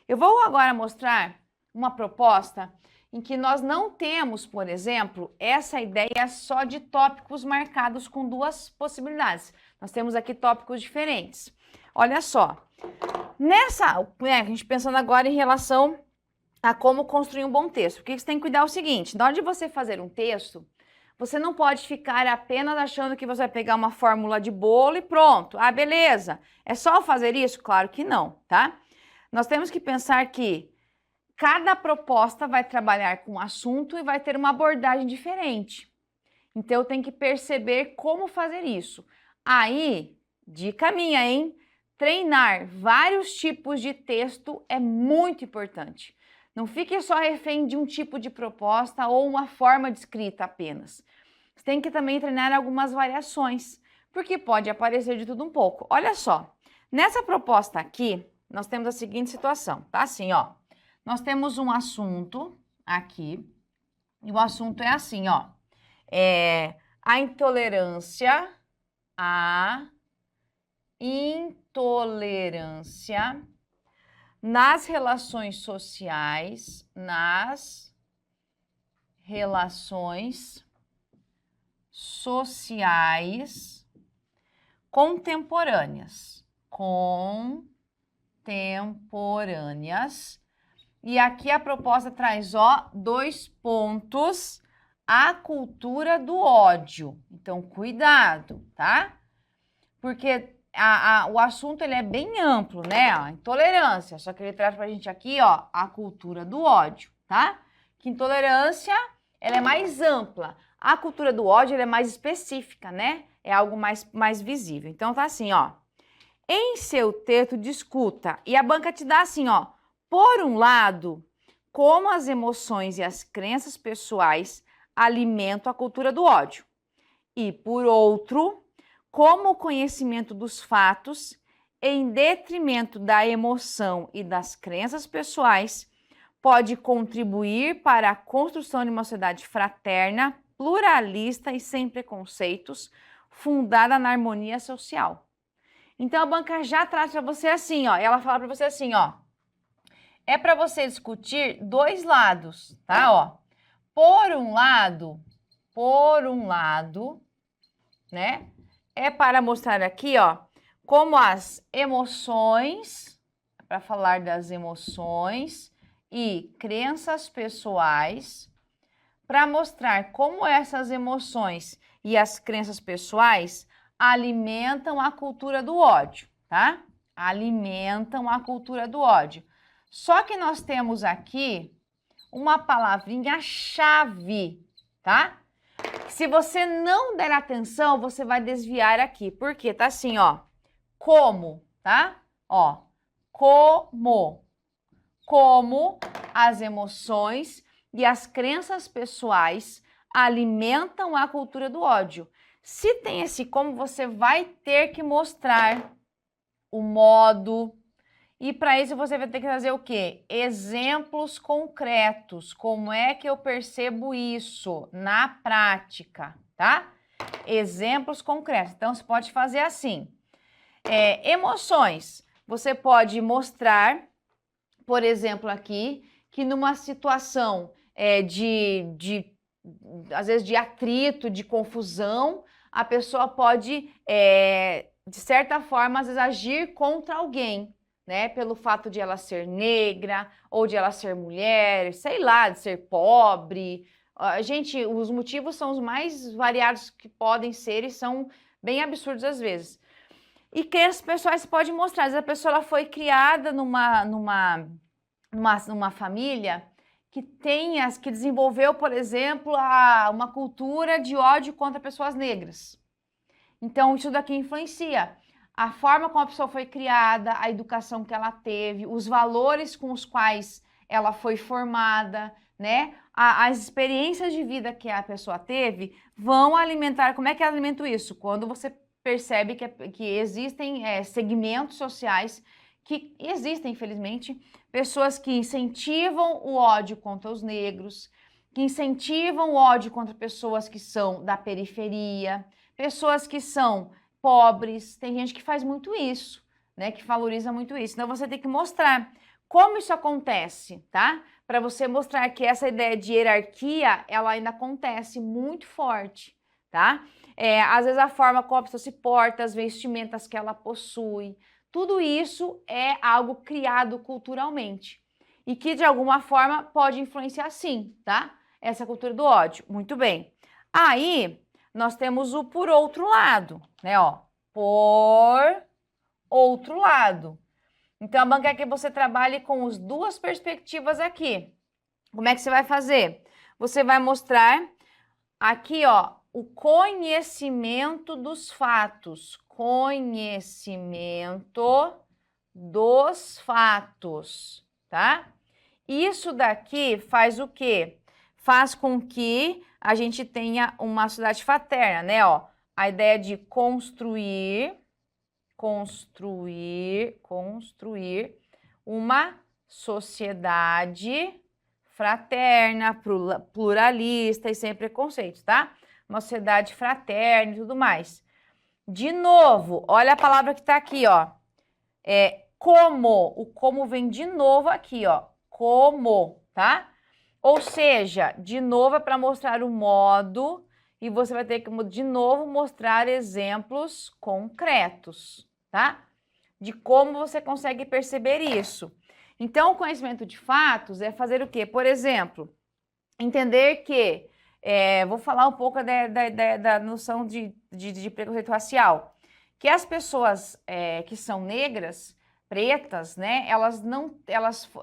Eu vou agora mostrar uma proposta em que nós não temos, por exemplo, essa ideia só de tópicos marcados com 2 possibilidades. Nós temos aqui tópicos diferentes. Olha só, a gente pensando agora em relação a como construir um bom texto. Porque você tem que cuidar o seguinte, na hora de você fazer um texto, Você não pode ficar apenas achando que você vai pegar uma fórmula de bolo e pronto. Ah, beleza. É só fazer isso? Claro que não, tá? Nós temos que pensar que cada proposta vai trabalhar com um assunto e vai ter uma abordagem diferente. Então, eu tenho que perceber como fazer isso. Aí, dica minha, hein? Treinar vários tipos de texto é muito importante. Não fique só refém de um tipo de proposta ou uma forma de escrita apenas. Você tem que também treinar algumas variações, porque pode aparecer de tudo um pouco. Olha só, nessa proposta aqui, nós temos a seguinte situação, tá? Assim, ó. Nós temos um assunto aqui, e o assunto é assim, ó. A intolerância nas relações sociais contemporâneas. E aqui a proposta traz, ó, 2 pontos, a cultura do ódio. Então, cuidado, tá? Porque o assunto ele é bem amplo, né? A intolerância, só que ele traz pra gente aqui, ó, a cultura do ódio, tá? Que intolerância, ela é mais ampla. A cultura do ódio, ela é mais específica, né? É algo mais visível. Então, tá assim, ó. Em seu texto, discuta. E a banca te dá assim, ó. Por um lado, como as emoções e as crenças pessoais alimentam a cultura do ódio. E, por outro, como o conhecimento dos fatos, em detrimento da emoção e das crenças pessoais, pode contribuir para a construção de uma sociedade fraterna, pluralista e sem preconceitos, fundada na harmonia social. Então, a banca já traz para você assim, ó, ela fala para você assim, ó, é para você discutir 2 lados, tá, ó. Por um lado, né, é para mostrar aqui, ó, como as emoções, para falar das emoções e crenças pessoais, para mostrar como essas emoções e as crenças pessoais alimentam a cultura do ódio, tá? Alimentam a cultura do ódio. Só que nós temos aqui uma palavrinha-chave, tá? Se você não der atenção, você vai desviar aqui. Por quê? Tá assim, ó. Como, tá? Ó. Como. Como as emoções e as crenças pessoais alimentam a cultura do ódio. Se tem esse como, você vai ter que mostrar o modo. E para isso você vai ter que trazer o quê? Exemplos concretos. Como é que eu percebo isso na prática, tá? Exemplos concretos. Então, você pode fazer assim. Emoções. Você pode mostrar, por exemplo, aqui, que numa situação às vezes, de atrito, de confusão, a pessoa pode, de certa forma, às vezes, agir contra alguém. Né, pelo fato de ela ser negra, ou de ela ser mulher, sei lá, de ser pobre. Gente, os motivos são os mais variados que podem ser e são bem absurdos às vezes. E que as pessoas podem mostrar, às vezes a pessoa ela foi criada numa família que desenvolveu, por exemplo, uma cultura de ódio contra pessoas negras. Então, isso daqui influencia. A forma como a pessoa foi criada, a educação que ela teve, os valores com os quais ela foi formada, né? As experiências de vida que a pessoa teve vão alimentar. Como é que eu alimento isso? Quando você percebe que existem segmentos sociais que existem, infelizmente, pessoas que incentivam o ódio contra os negros, que incentivam o ódio contra pessoas que são da periferia, pessoas que são pobres, tem gente que faz muito isso, né, que valoriza muito isso. Então, você tem que mostrar como isso acontece, tá? Para você mostrar que essa ideia de hierarquia, ela ainda acontece muito forte, tá? Às vezes a forma como a pessoa se porta, as vestimentas que ela possui, tudo isso é algo criado culturalmente e que, de alguma forma, pode influenciar sim, tá? Essa cultura do ódio. Muito bem. Aí, nós temos o por outro lado, né, ó, por outro lado. Então, a banca quer que você trabalhe com as duas perspectivas aqui. Como é que você vai fazer? Você vai mostrar aqui, ó, o conhecimento dos fatos. Conhecimento dos fatos, tá? Isso daqui faz o quê? Faz com que a gente tenha uma sociedade fraterna, né? Ó, a ideia de construir uma sociedade fraterna, pluralista e sem preconceitos, tá? Uma sociedade fraterna e tudo mais. De novo, olha a palavra que tá aqui, ó. Como. O como vem de novo aqui, ó. Como, tá? Ou seja, de novo é para mostrar o modo e você vai ter que, de novo, mostrar exemplos concretos, tá? De como você consegue perceber isso. Então, o conhecimento de fatos é fazer o quê? Por exemplo, entender que, vou falar um pouco da noção de preconceito racial, que as pessoas que são negras, pretas, né,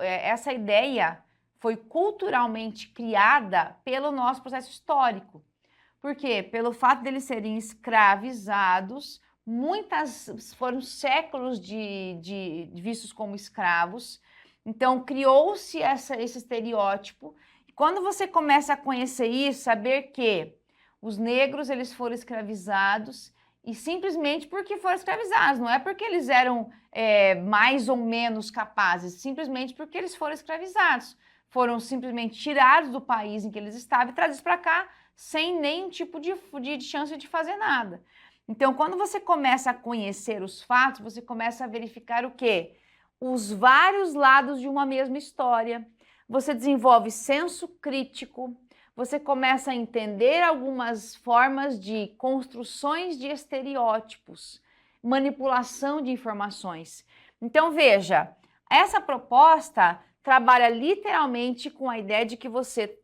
essa ideia foi culturalmente criada pelo nosso processo histórico. Por quê? Pelo fato deles serem escravizados, foram séculos de vistos como escravos. Então, criou-se esse estereótipo. Quando você começa a conhecer isso, saber que os negros eles foram escravizados e simplesmente porque foram escravizados, não é porque eles eram mais ou menos capazes, simplesmente porque eles foram escravizados. Foram simplesmente tirados do país em que eles estavam e trazidos para cá sem nenhum tipo de chance de fazer nada. Então, quando você começa a conhecer os fatos, você começa a verificar o quê? Os vários lados de uma mesma história. Você desenvolve senso crítico, você começa a entender algumas formas de construções de estereótipos, manipulação de informações. Então, veja, essa proposta trabalha literalmente com a ideia de que você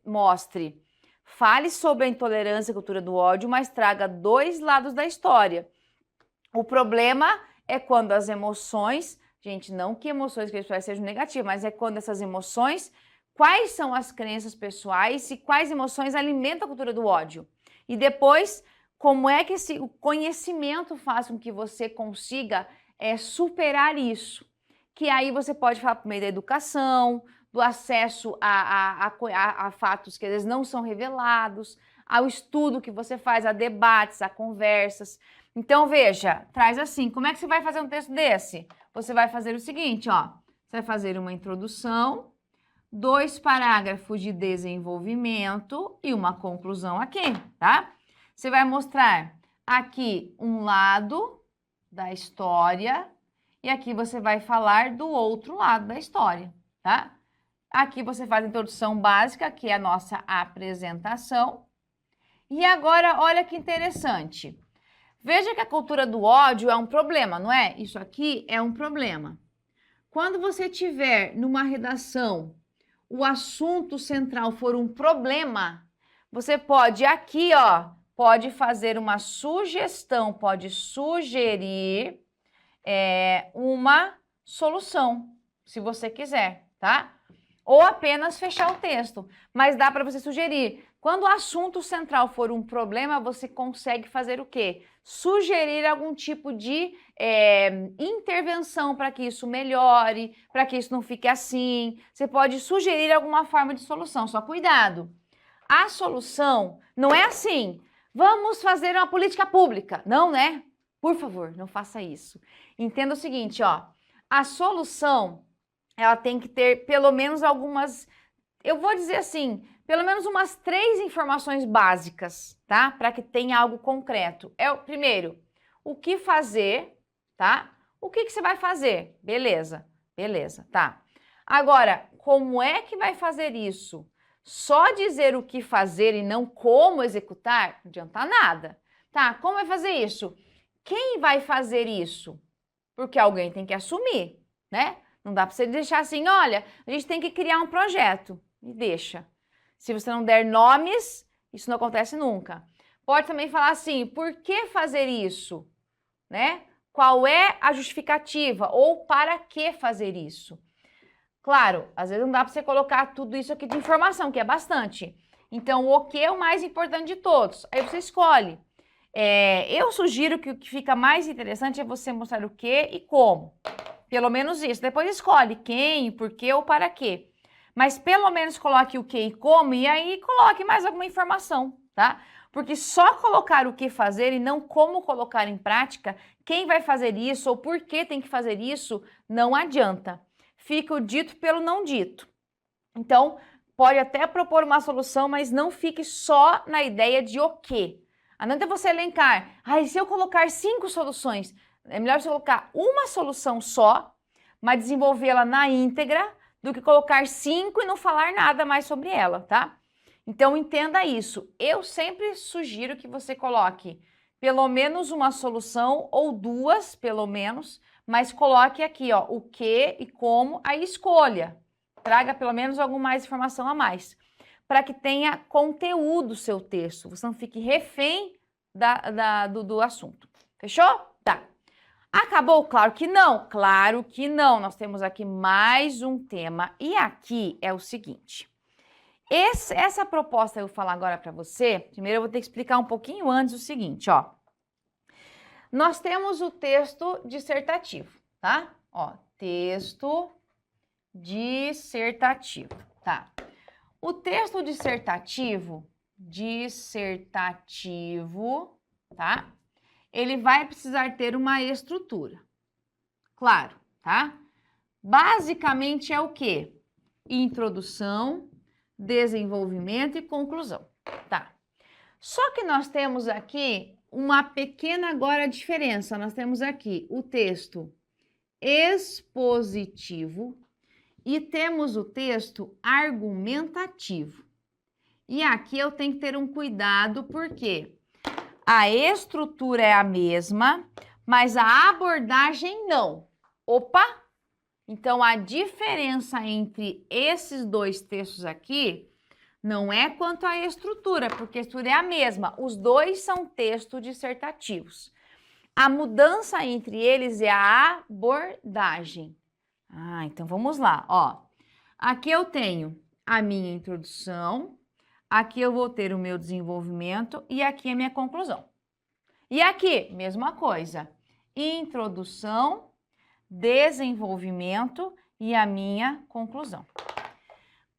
fale sobre a intolerância e a cultura do ódio, mas traga dois lados da história. O problema é quando as emoções, gente, não que emoções pessoais sejam negativas, mas é quando essas emoções, quais são as crenças pessoais e quais emoções alimentam a cultura do ódio. E depois, como é que o conhecimento faz com que você consiga superar isso. Que aí você pode falar por meio da educação, do acesso a fatos que às vezes não são revelados, ao estudo que você faz, a debates, a conversas. Então, veja, traz assim, como é que você vai fazer um texto desse? Você vai fazer o seguinte, ó, você vai fazer uma introdução, 2 parágrafos de desenvolvimento e uma conclusão aqui, tá? Você vai mostrar aqui um lado da história e aqui você vai falar do outro lado da história, tá? Aqui você faz a introdução básica, que é a nossa apresentação. E agora, olha que interessante. Veja que a cultura do ódio é um problema, não é? Isso aqui é um problema. Quando você tiver numa redação, o assunto central for um problema, você pode aqui, ó, pode fazer uma sugestão, pode sugerir uma solução, se você quiser, tá? Ou apenas fechar o texto, mas dá para você sugerir. Quando o assunto central for um problema, você consegue fazer o quê? Sugerir algum tipo de intervenção para que isso melhore, para que isso não fique assim. Você pode sugerir alguma forma de solução, só cuidado. A solução não é assim, vamos fazer uma política pública. Não, né? Por favor, não faça isso. Entenda o seguinte, ó, a solução, ela tem que ter pelo menos algumas, eu vou dizer assim, pelo menos umas 3 informações básicas, tá? Para que tenha algo concreto. Primeiro, o que fazer, tá? O que você vai fazer? Beleza, tá. Agora, como é que vai fazer isso? Só dizer o que fazer e não como executar, não adianta nada. Tá, como vai fazer isso? Quem vai fazer isso? Porque alguém tem que assumir, né? Não dá para você deixar assim, olha, a gente tem que criar um projeto. E deixa. Se você não der nomes, isso não acontece nunca. Pode também falar assim, por que fazer isso? Né? Qual é a justificativa? Ou para que fazer isso? Claro, às vezes não dá para você colocar tudo isso aqui de informação, que é bastante. Então, o que é o mais importante de todos? Aí você escolhe. Eu sugiro que o que fica mais interessante é você mostrar o que e como. Pelo menos isso. Depois escolhe quem, por quê ou para quê. Mas pelo menos coloque o que e como e aí coloque mais alguma informação, tá? Porque só colocar o que fazer e não como colocar em prática, quem vai fazer isso ou por que tem que fazer isso, não adianta. Fica o dito pelo não dito. Então, pode até propor uma solução, mas não fique só na ideia de o quê. Não adianta você elencar, se eu colocar 5 soluções, é melhor você colocar uma solução só, mas desenvolvê-la na íntegra, do que colocar 5 e não falar nada mais sobre ela, tá? Então, entenda isso. Eu sempre sugiro que você coloque pelo menos uma solução ou 2, pelo menos, mas coloque aqui, ó, o que e como, a escolha. Traga pelo menos alguma mais informação a mais, para que tenha conteúdo o seu texto. Você não fique refém do assunto. Fechou? Tá. Acabou? Claro que não. Claro que não. Nós temos aqui mais um tema. E aqui é o seguinte. Essa proposta que eu vou falar agora para você, primeiro eu vou ter que explicar um pouquinho antes o seguinte, ó. Nós temos o texto dissertativo, tá? Ó, texto dissertativo, tá? O texto dissertativo, tá? Ele vai precisar ter uma estrutura, claro, tá? Basicamente é o quê? Introdução, desenvolvimento e conclusão, tá? Só que nós temos aqui uma pequena agora diferença. Nós temos aqui o texto expositivo e temos o texto argumentativo. E aqui eu tenho que ter um cuidado, porque a estrutura é a mesma, mas a abordagem não. Opa! Então, a diferença entre esses dois textos aqui não é quanto à estrutura, porque a estrutura é a mesma. Os dois são textos dissertativos. A mudança entre eles é a abordagem. Então vamos lá, ó. Aqui eu tenho a minha introdução, aqui eu vou ter o meu desenvolvimento e aqui a minha conclusão. E aqui, mesma coisa. Introdução, desenvolvimento e a minha conclusão.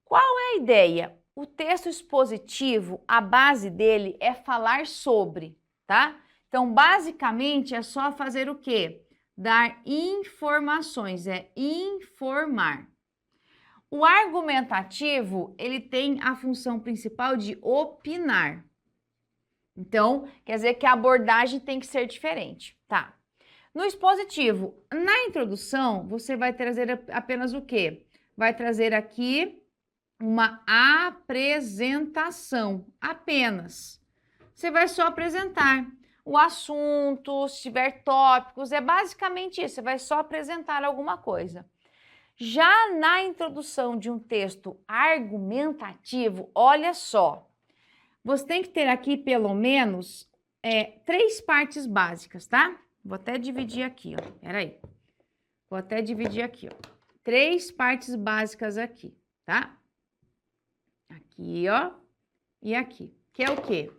Qual é a ideia? O texto expositivo, a base dele é falar sobre, tá? Então, basicamente, é só fazer o quê? Dar informações, é informar. O argumentativo, ele tem a função principal de opinar. Então, quer dizer que a abordagem tem que ser diferente, tá? No expositivo, na introdução, você vai trazer apenas o quê? Vai trazer aqui uma apresentação, apenas. Você vai só apresentar o assunto, se tiver tópicos, é basicamente isso, você vai só apresentar alguma coisa. Já na introdução de um texto argumentativo, olha só, você tem que ter aqui pelo menos 3 partes básicas, tá? Vou até dividir aqui, ó. Peraí. Vou até dividir aqui, ó. 3 partes básicas aqui, tá? Aqui, ó. E aqui. Que é o quê?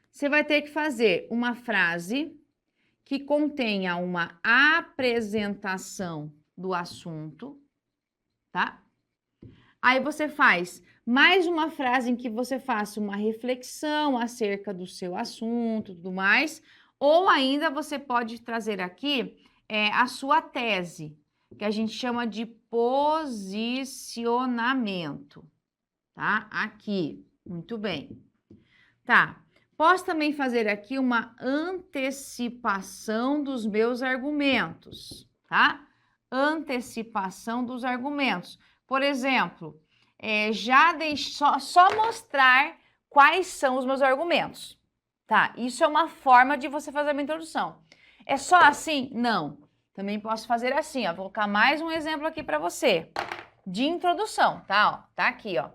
Você vai ter que fazer uma frase que contenha uma apresentação do assunto, tá? Aí você faz mais uma frase em que você faça uma reflexão acerca do seu assunto, tudo mais. Ou ainda você pode trazer aqui a sua tese, que a gente chama de posicionamento, tá? Aqui, muito bem. Tá, posso também fazer aqui uma antecipação dos meus argumentos, tá? Antecipação dos argumentos. Por exemplo, só mostrar quais são os meus argumentos. Tá, isso é uma forma de você fazer uma introdução. É só assim? Não. Também posso fazer assim, ó. Vou colocar mais um exemplo aqui para você. De introdução, tá? Ó, tá aqui, ó.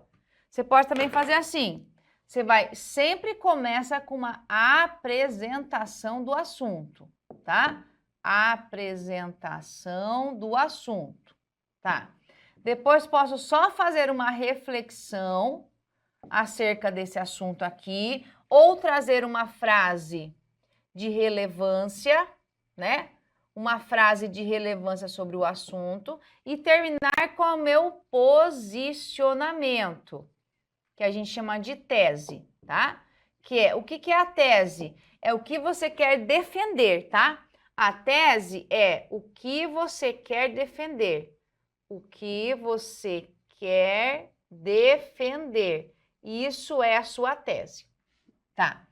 Você pode também fazer assim. você vai sempre começa com uma apresentação do assunto, tá? Apresentação do assunto, tá? Depois posso só fazer uma reflexão acerca desse assunto aqui, ou trazer uma frase de relevância, né? Uma frase de relevância sobre o assunto e terminar com o meu posicionamento, que a gente chama de tese, tá? Que é, o que é a tese? É o que você quer defender, tá? A tese é o que você quer defender. O que você quer defender. Isso é a sua tese, tá?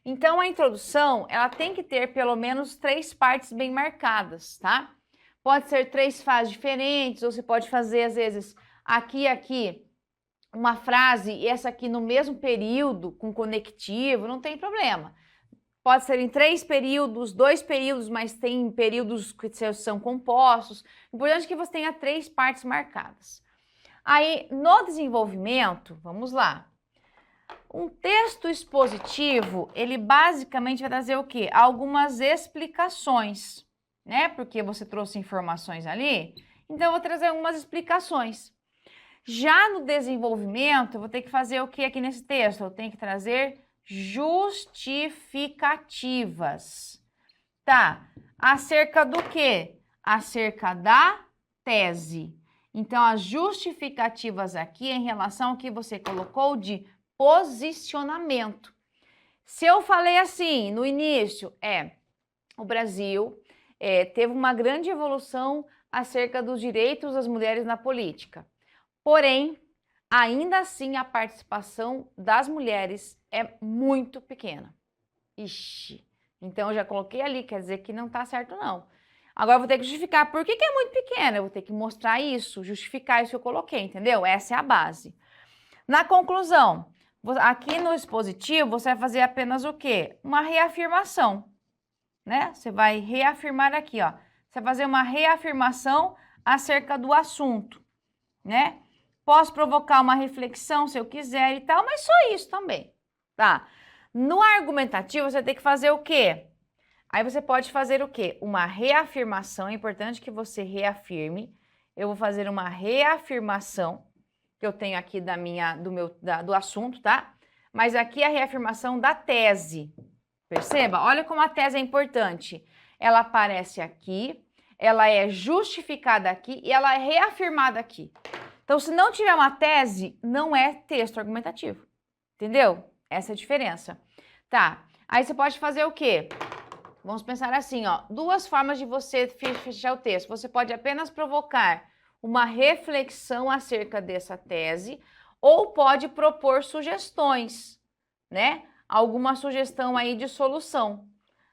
Então, a introdução, ela tem que ter pelo menos 3 partes bem marcadas, tá? Pode ser 3 fases diferentes, ou você pode fazer, às vezes, aqui e aqui, uma frase e essa aqui no mesmo período, com conectivo, não tem problema. Pode ser em 3 períodos, 2 períodos, mas tem períodos que são compostos. O importante é que você tenha 3 partes marcadas. Aí, no desenvolvimento, vamos lá. Um texto expositivo, ele basicamente vai trazer o quê? Algumas explicações, né? Porque você trouxe informações ali, então eu vou trazer algumas explicações. Já no desenvolvimento, eu vou ter que fazer o que aqui nesse texto? Eu tenho que trazer justificativas. Tá, acerca do quê? Acerca da tese. Então, as justificativas aqui em relação ao que você colocou de posicionamento. Se eu falei assim no início, o Brasil teve uma grande evolução acerca dos direitos das mulheres na política. Porém, ainda assim, a participação das mulheres é muito pequena. Ixi, então eu já coloquei ali, quer dizer que não tá certo não. Agora eu vou ter que justificar por que é muito pequena, eu vou ter que mostrar isso, justificar isso que eu coloquei, entendeu? Essa é a base. Na conclusão, aqui no expositivo, você vai fazer apenas o quê? Uma reafirmação, né? Você vai reafirmar aqui, ó. Você vai fazer uma reafirmação acerca do assunto, né? Posso provocar uma reflexão se eu quiser e tal, mas só isso também, tá? No argumentativo, você tem que fazer o quê? Aí você pode fazer o quê? Uma reafirmação, é importante que você reafirme. Eu vou fazer uma reafirmação que eu tenho aqui do assunto, tá? Mas aqui é a reafirmação da tese. Perceba? Olha como a tese é importante. Ela aparece aqui, ela é justificada aqui e ela é reafirmada aqui. Então, se não tiver uma tese, não é texto argumentativo. Entendeu? Essa é a diferença. Tá, aí você pode fazer o quê? Vamos pensar assim, ó. 2 formas de você fechar o texto. Você pode apenas provocar uma reflexão acerca dessa tese ou pode propor sugestões, né? Alguma sugestão aí de solução.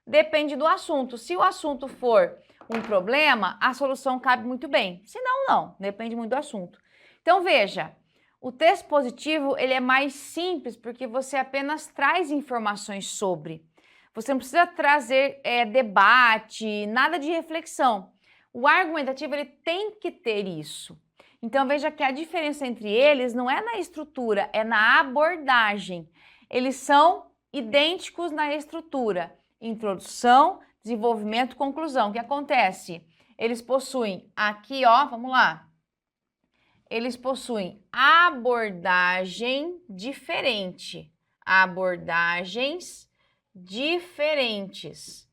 Depende do assunto. Se o assunto for um problema, a solução cabe muito bem. Se não, não. Depende muito do assunto. Então, veja, o texto positivo, ele é mais simples porque você apenas traz informações sobre. Você não precisa trazer debate, nada de reflexão. O argumentativo, ele tem que ter isso. Então, veja que a diferença entre eles não é na estrutura, é na abordagem. Eles são idênticos na estrutura. Introdução, desenvolvimento, conclusão. O que acontece? Eles possuem aqui, ó, vamos lá. Eles possuem abordagem diferente. Abordagens diferentes.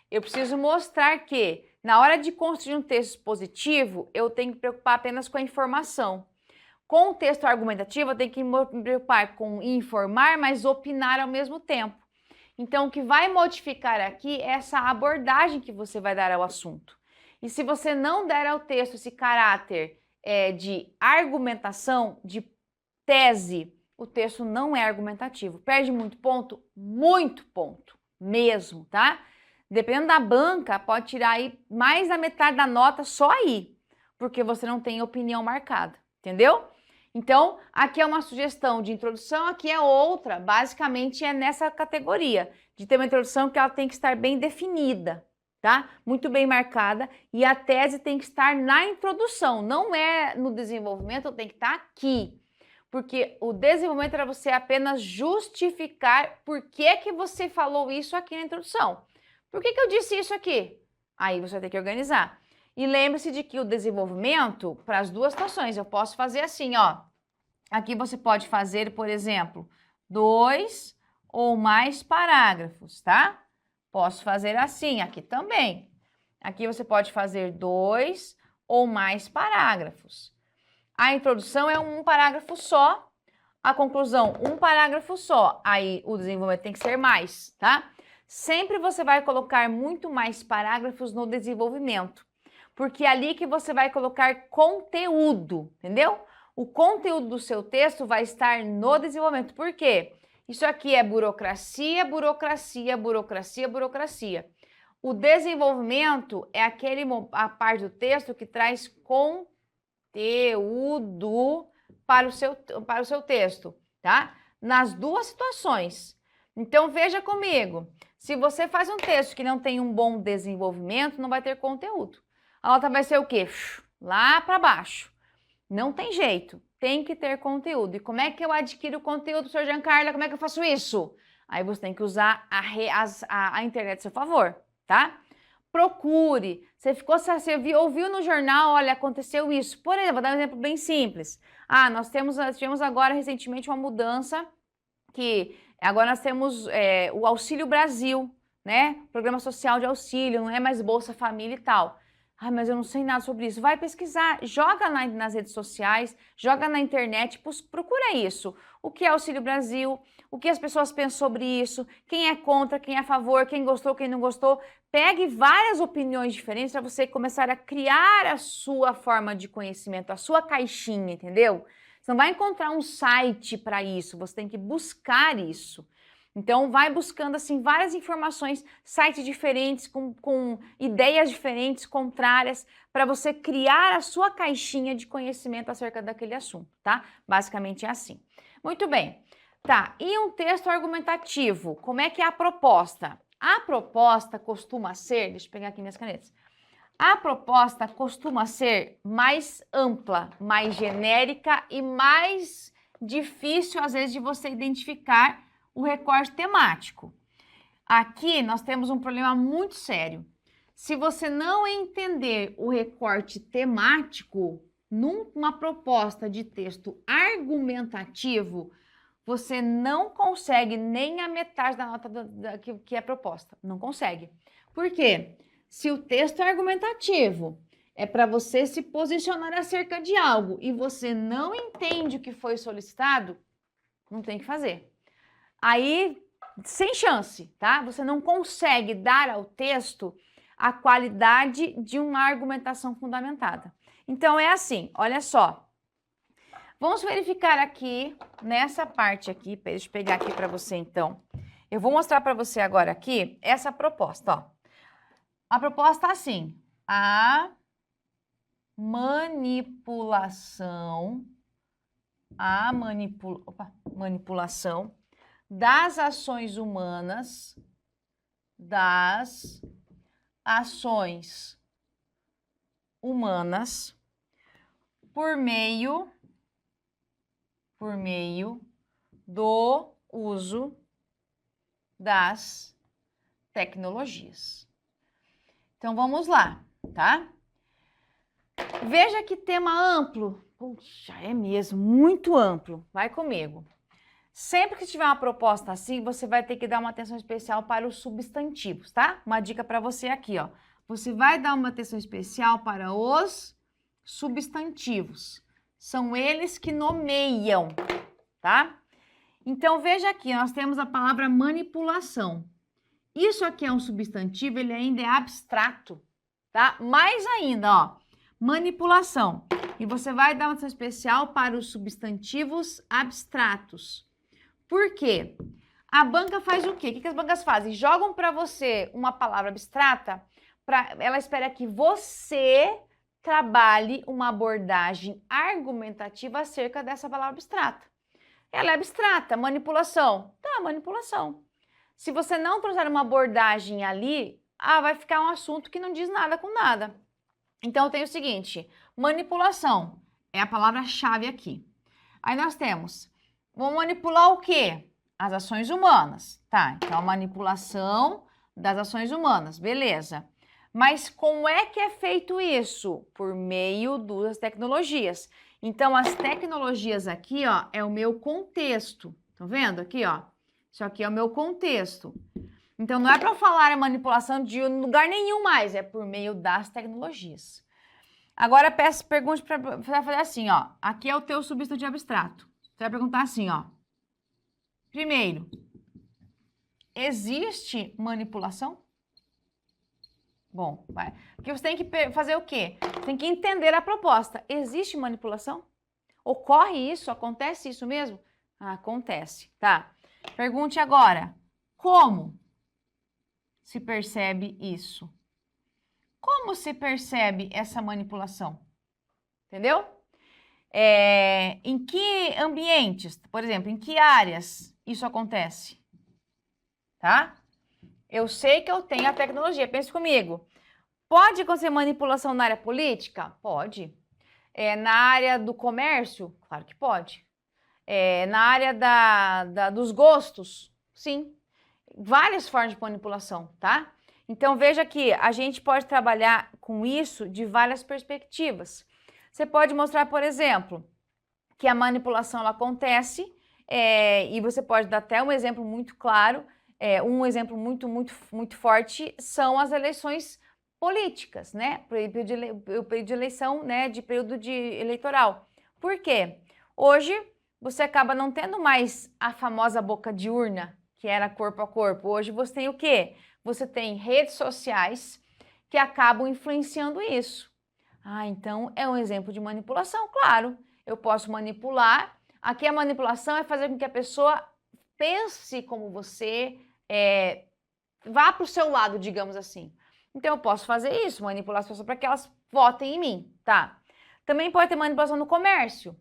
Eu preciso mostrar que, na hora de construir um texto expositivo, eu tenho que me preocupar apenas com a informação. Com o texto argumentativo, eu tenho que me preocupar com informar, mas opinar ao mesmo tempo. Então, o que vai modificar aqui é essa abordagem que você vai dar ao assunto. E se você não der ao texto esse caráter de argumentação, de tese, o texto não é argumentativo. Perde muito ponto mesmo, tá? Dependendo da banca, pode tirar aí mais da metade da nota só aí, porque você não tem opinião marcada, entendeu? Então, aqui é uma sugestão de introdução, aqui é outra, basicamente é nessa categoria, de ter uma introdução que ela tem que estar bem definida, tá? Muito bem marcada, e a tese tem que estar na introdução, não é no desenvolvimento, tem que estar aqui. Porque o desenvolvimento era você apenas justificar por que você falou isso aqui na introdução. Por que eu disse isso aqui? Aí você vai ter que organizar. E lembre-se de que o desenvolvimento, para as duas situações, eu posso fazer assim, ó. Aqui você pode fazer, por exemplo, 2 ou mais parágrafos, tá? Posso fazer assim, aqui também. Aqui você pode fazer 2 ou mais parágrafos. A introdução é um parágrafo só, a conclusão, um parágrafo só. Aí o desenvolvimento tem que ser mais, tá? Sempre você vai colocar muito mais parágrafos no desenvolvimento, porque é ali que você vai colocar conteúdo, entendeu? O conteúdo do seu texto vai estar no desenvolvimento. Por quê? Isso aqui é burocracia, burocracia, burocracia, burocracia. O desenvolvimento é a parte do texto que traz conteúdo para o seu texto, tá? Nas duas situações. Então, veja comigo. Se você faz um texto que não tem um bom desenvolvimento, não vai ter conteúdo. A nota vai ser o quê? Lá para baixo. Não tem jeito, tem que ter conteúdo. E como é que eu adquiro conteúdo, Sr. Giancarlo? Como é que eu faço isso? Aí você tem que usar a internet a seu favor, tá? Procure. Você ouviu no jornal, olha, aconteceu isso. Por exemplo, vou dar um exemplo bem simples. Nós tivemos agora recentemente uma mudança que agora nós temos o Auxílio Brasil, né? Programa Social de Auxílio, não é mais Bolsa Família e tal. Mas eu não sei nada sobre isso. Vai pesquisar, joga nas redes sociais, joga na internet, procura isso. O que é Auxílio Brasil, o que as pessoas pensam sobre isso, quem é contra, quem é a favor, quem gostou, quem não gostou. Pegue várias opiniões diferentes para você começar a criar a sua forma de conhecimento, a sua caixinha, entendeu? Você não vai encontrar um site para isso, você tem que buscar isso. Então, vai buscando, assim, várias informações, sites diferentes, com ideias diferentes, contrárias, para você criar a sua caixinha de conhecimento acerca daquele assunto, tá? Basicamente é assim. Muito bem. Tá, e um texto argumentativo, como é que é a proposta? A proposta costuma ser, deixa eu pegar aqui minhas canetas. A proposta costuma ser mais ampla, mais genérica e mais difícil, às vezes, de você identificar o recorte temático. Aqui nós temos um problema muito sério. Se você não entender o recorte temático numa proposta de texto argumentativo, você não consegue nem a metade da nota que é proposta. Não consegue. Por quê? Se o texto é argumentativo, é para você se posicionar acerca de algo e você não entende o que foi solicitado, não tem que fazer. Aí, sem chance, tá? Você não consegue dar ao texto a qualidade de uma argumentação fundamentada. Então, é assim, olha só. Vamos verificar aqui, nessa parte aqui, deixa eu pegar aqui para você, então. Eu vou mostrar para você agora aqui essa proposta, ó. A proposta é assim, a manipulação das ações humanas, por meio do uso das tecnologias. Então, vamos lá, tá? Veja que tema amplo. Puxa, é mesmo, muito amplo. Vai comigo. Sempre que tiver uma proposta assim, você vai ter que dar uma atenção especial para os substantivos, tá? Uma dica para você aqui, ó. Você vai dar uma atenção especial para os substantivos. São eles que nomeiam, tá? Então, veja aqui, nós temos a palavra manipulação. Isso aqui é um substantivo, ele ainda é abstrato, tá? Mais ainda, ó, manipulação. E você vai dar uma atenção especial para os substantivos abstratos. Por quê? A banca faz o quê? O que as bancas fazem? Jogam para você uma palavra abstrata, ela espera que você trabalhe uma abordagem argumentativa acerca dessa palavra abstrata. Ela é abstrata, manipulação. Tá, manipulação. Se você não trouxer uma abordagem ali, vai ficar um assunto que não diz nada com nada. Então, tem o seguinte, manipulação é a palavra-chave aqui. Aí nós temos, vamos manipular o quê? As ações humanas, tá? Então, a manipulação das ações humanas, beleza. Mas como é que é feito isso? Por meio das tecnologias. Então, as tecnologias aqui, ó, é o meu contexto. Estão vendo aqui, ó? Isso aqui é o meu contexto. Então, não é para falar a manipulação de lugar nenhum mais, é por meio das tecnologias. Agora, pergunte para fazer assim, ó. Aqui é o teu substantivo abstrato. Você vai perguntar assim, ó. Primeiro, existe manipulação? Bom, vai. Porque você tem que fazer o quê? Você tem que entender a proposta. Existe manipulação? Ocorre isso? Acontece isso mesmo? Ah, acontece, tá? Pergunte agora, como se percebe isso? Como se percebe essa manipulação? Entendeu? Em que ambientes, por exemplo, em que áreas isso acontece? Tá? Eu sei que eu tenho a tecnologia, pense comigo. Pode acontecer manipulação na área política? Pode. Na área do comércio? Claro que pode. Na área dos gostos? Sim. Várias formas de manipulação, tá? Então, veja que a gente pode trabalhar com isso de várias perspectivas. Você pode mostrar, por exemplo, que a manipulação ela acontece, e você pode dar até um exemplo muito claro, um exemplo muito forte são as eleições políticas, né? O período de eleição, né? De período eleitoral. Por quê? Hoje, você acaba não tendo mais a famosa boca de urna, que era corpo a corpo. Hoje você tem o quê? Você tem redes sociais que acabam influenciando isso. Ah, então é um exemplo de manipulação, claro. Eu posso manipular. Aqui a manipulação é fazer com que a pessoa pense como você, vá para o seu lado, digamos assim. Então eu posso fazer isso, manipular as pessoas para que elas votem em mim, tá? Também pode ter manipulação no comércio.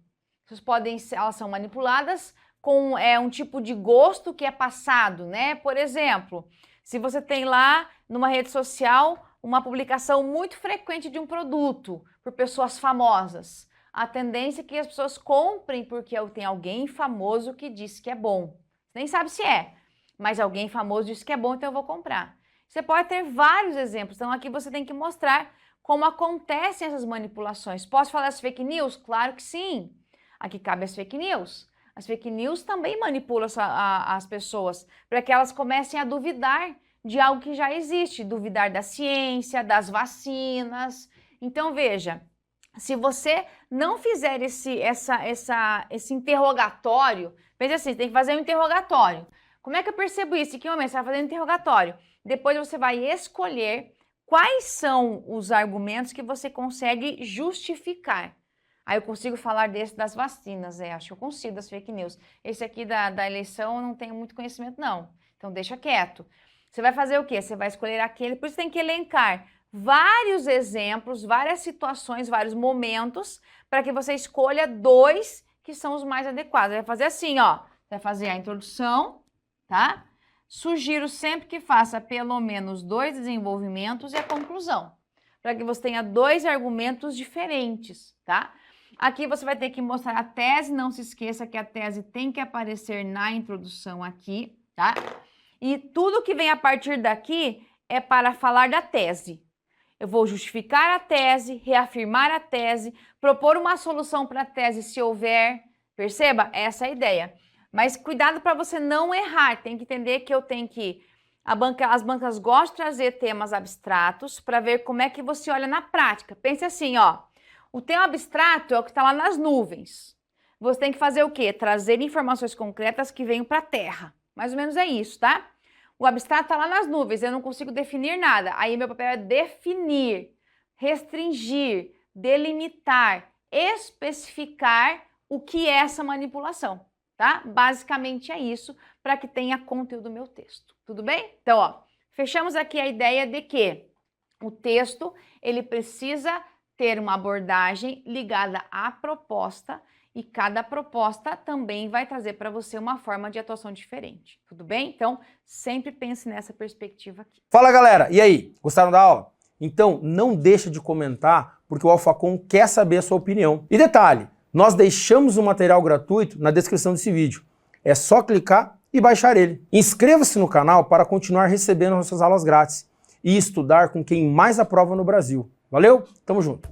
Elas são manipuladas com um tipo de gosto que é passado, né? Por exemplo, se você tem lá numa rede social uma publicação muito frequente de um produto por pessoas famosas, a tendência é que as pessoas comprem porque tem alguém famoso que disse que é bom. Você nem sabe se é, mas alguém famoso disse que é bom, então eu vou comprar. Você pode ter vários exemplos, então aqui você tem que mostrar como acontecem essas manipulações. Posso falar das fake news? Claro que sim. Aqui cabe as fake news. As fake news também manipulam as pessoas para que elas comecem a duvidar de algo que já existe, duvidar da ciência, das vacinas. Então, veja, se você não fizer esse interrogatório, pense assim, tem que fazer um interrogatório. Como é que eu percebo isso? Em que momento você vai fazer um interrogatório? Depois você vai escolher quais são os argumentos que você consegue justificar. Aí eu consigo falar das vacinas, acho que eu consigo, das fake news. Esse aqui da eleição eu não tenho muito conhecimento, não. Então deixa quieto. Você vai fazer o quê? Você vai escolher aquele, por isso tem que elencar vários exemplos, várias situações, vários momentos, para que você escolha 2 que são os mais adequados. Vai fazer assim, ó. Você vai fazer a introdução, tá? Sugiro sempre que faça pelo menos 2 desenvolvimentos e a conclusão, para que você tenha 2 argumentos diferentes, tá? Aqui você vai ter que mostrar a tese, não se esqueça que a tese tem que aparecer na introdução aqui, tá? E tudo que vem a partir daqui é para falar da tese. Eu vou justificar a tese, reafirmar a tese, propor uma solução para a tese se houver. Perceba? Essa é a ideia. Mas cuidado para você não errar. Tem que entender que eu tenho que... As bancas gostam de trazer temas abstratos para ver como é que você olha na prática. Pense assim, ó. O tema abstrato é o que está lá nas nuvens. Você tem que fazer o quê? Trazer informações concretas que venham para a Terra. Mais ou menos é isso, tá? O abstrato está lá nas nuvens, eu não consigo definir nada. Aí meu papel é definir, restringir, delimitar, especificar o que é essa manipulação, tá? Basicamente é isso, para que tenha conteúdo no meu texto. Tudo bem? Então, ó, fechamos aqui a ideia de que o texto, ele precisa ter uma abordagem ligada à proposta e cada proposta também vai trazer para você uma forma de atuação diferente, tudo bem? Então, sempre pense nessa perspectiva aqui. Fala, galera! E aí, gostaram da aula? Então, não deixa de comentar, porque o AlphaCom quer saber a sua opinião. E detalhe, Nós deixamos o material gratuito na descrição desse vídeo. É só clicar e baixar ele. Inscreva-se no canal para continuar recebendo nossas aulas grátis e estudar com quem mais aprova no Brasil. Valeu? Tamo junto!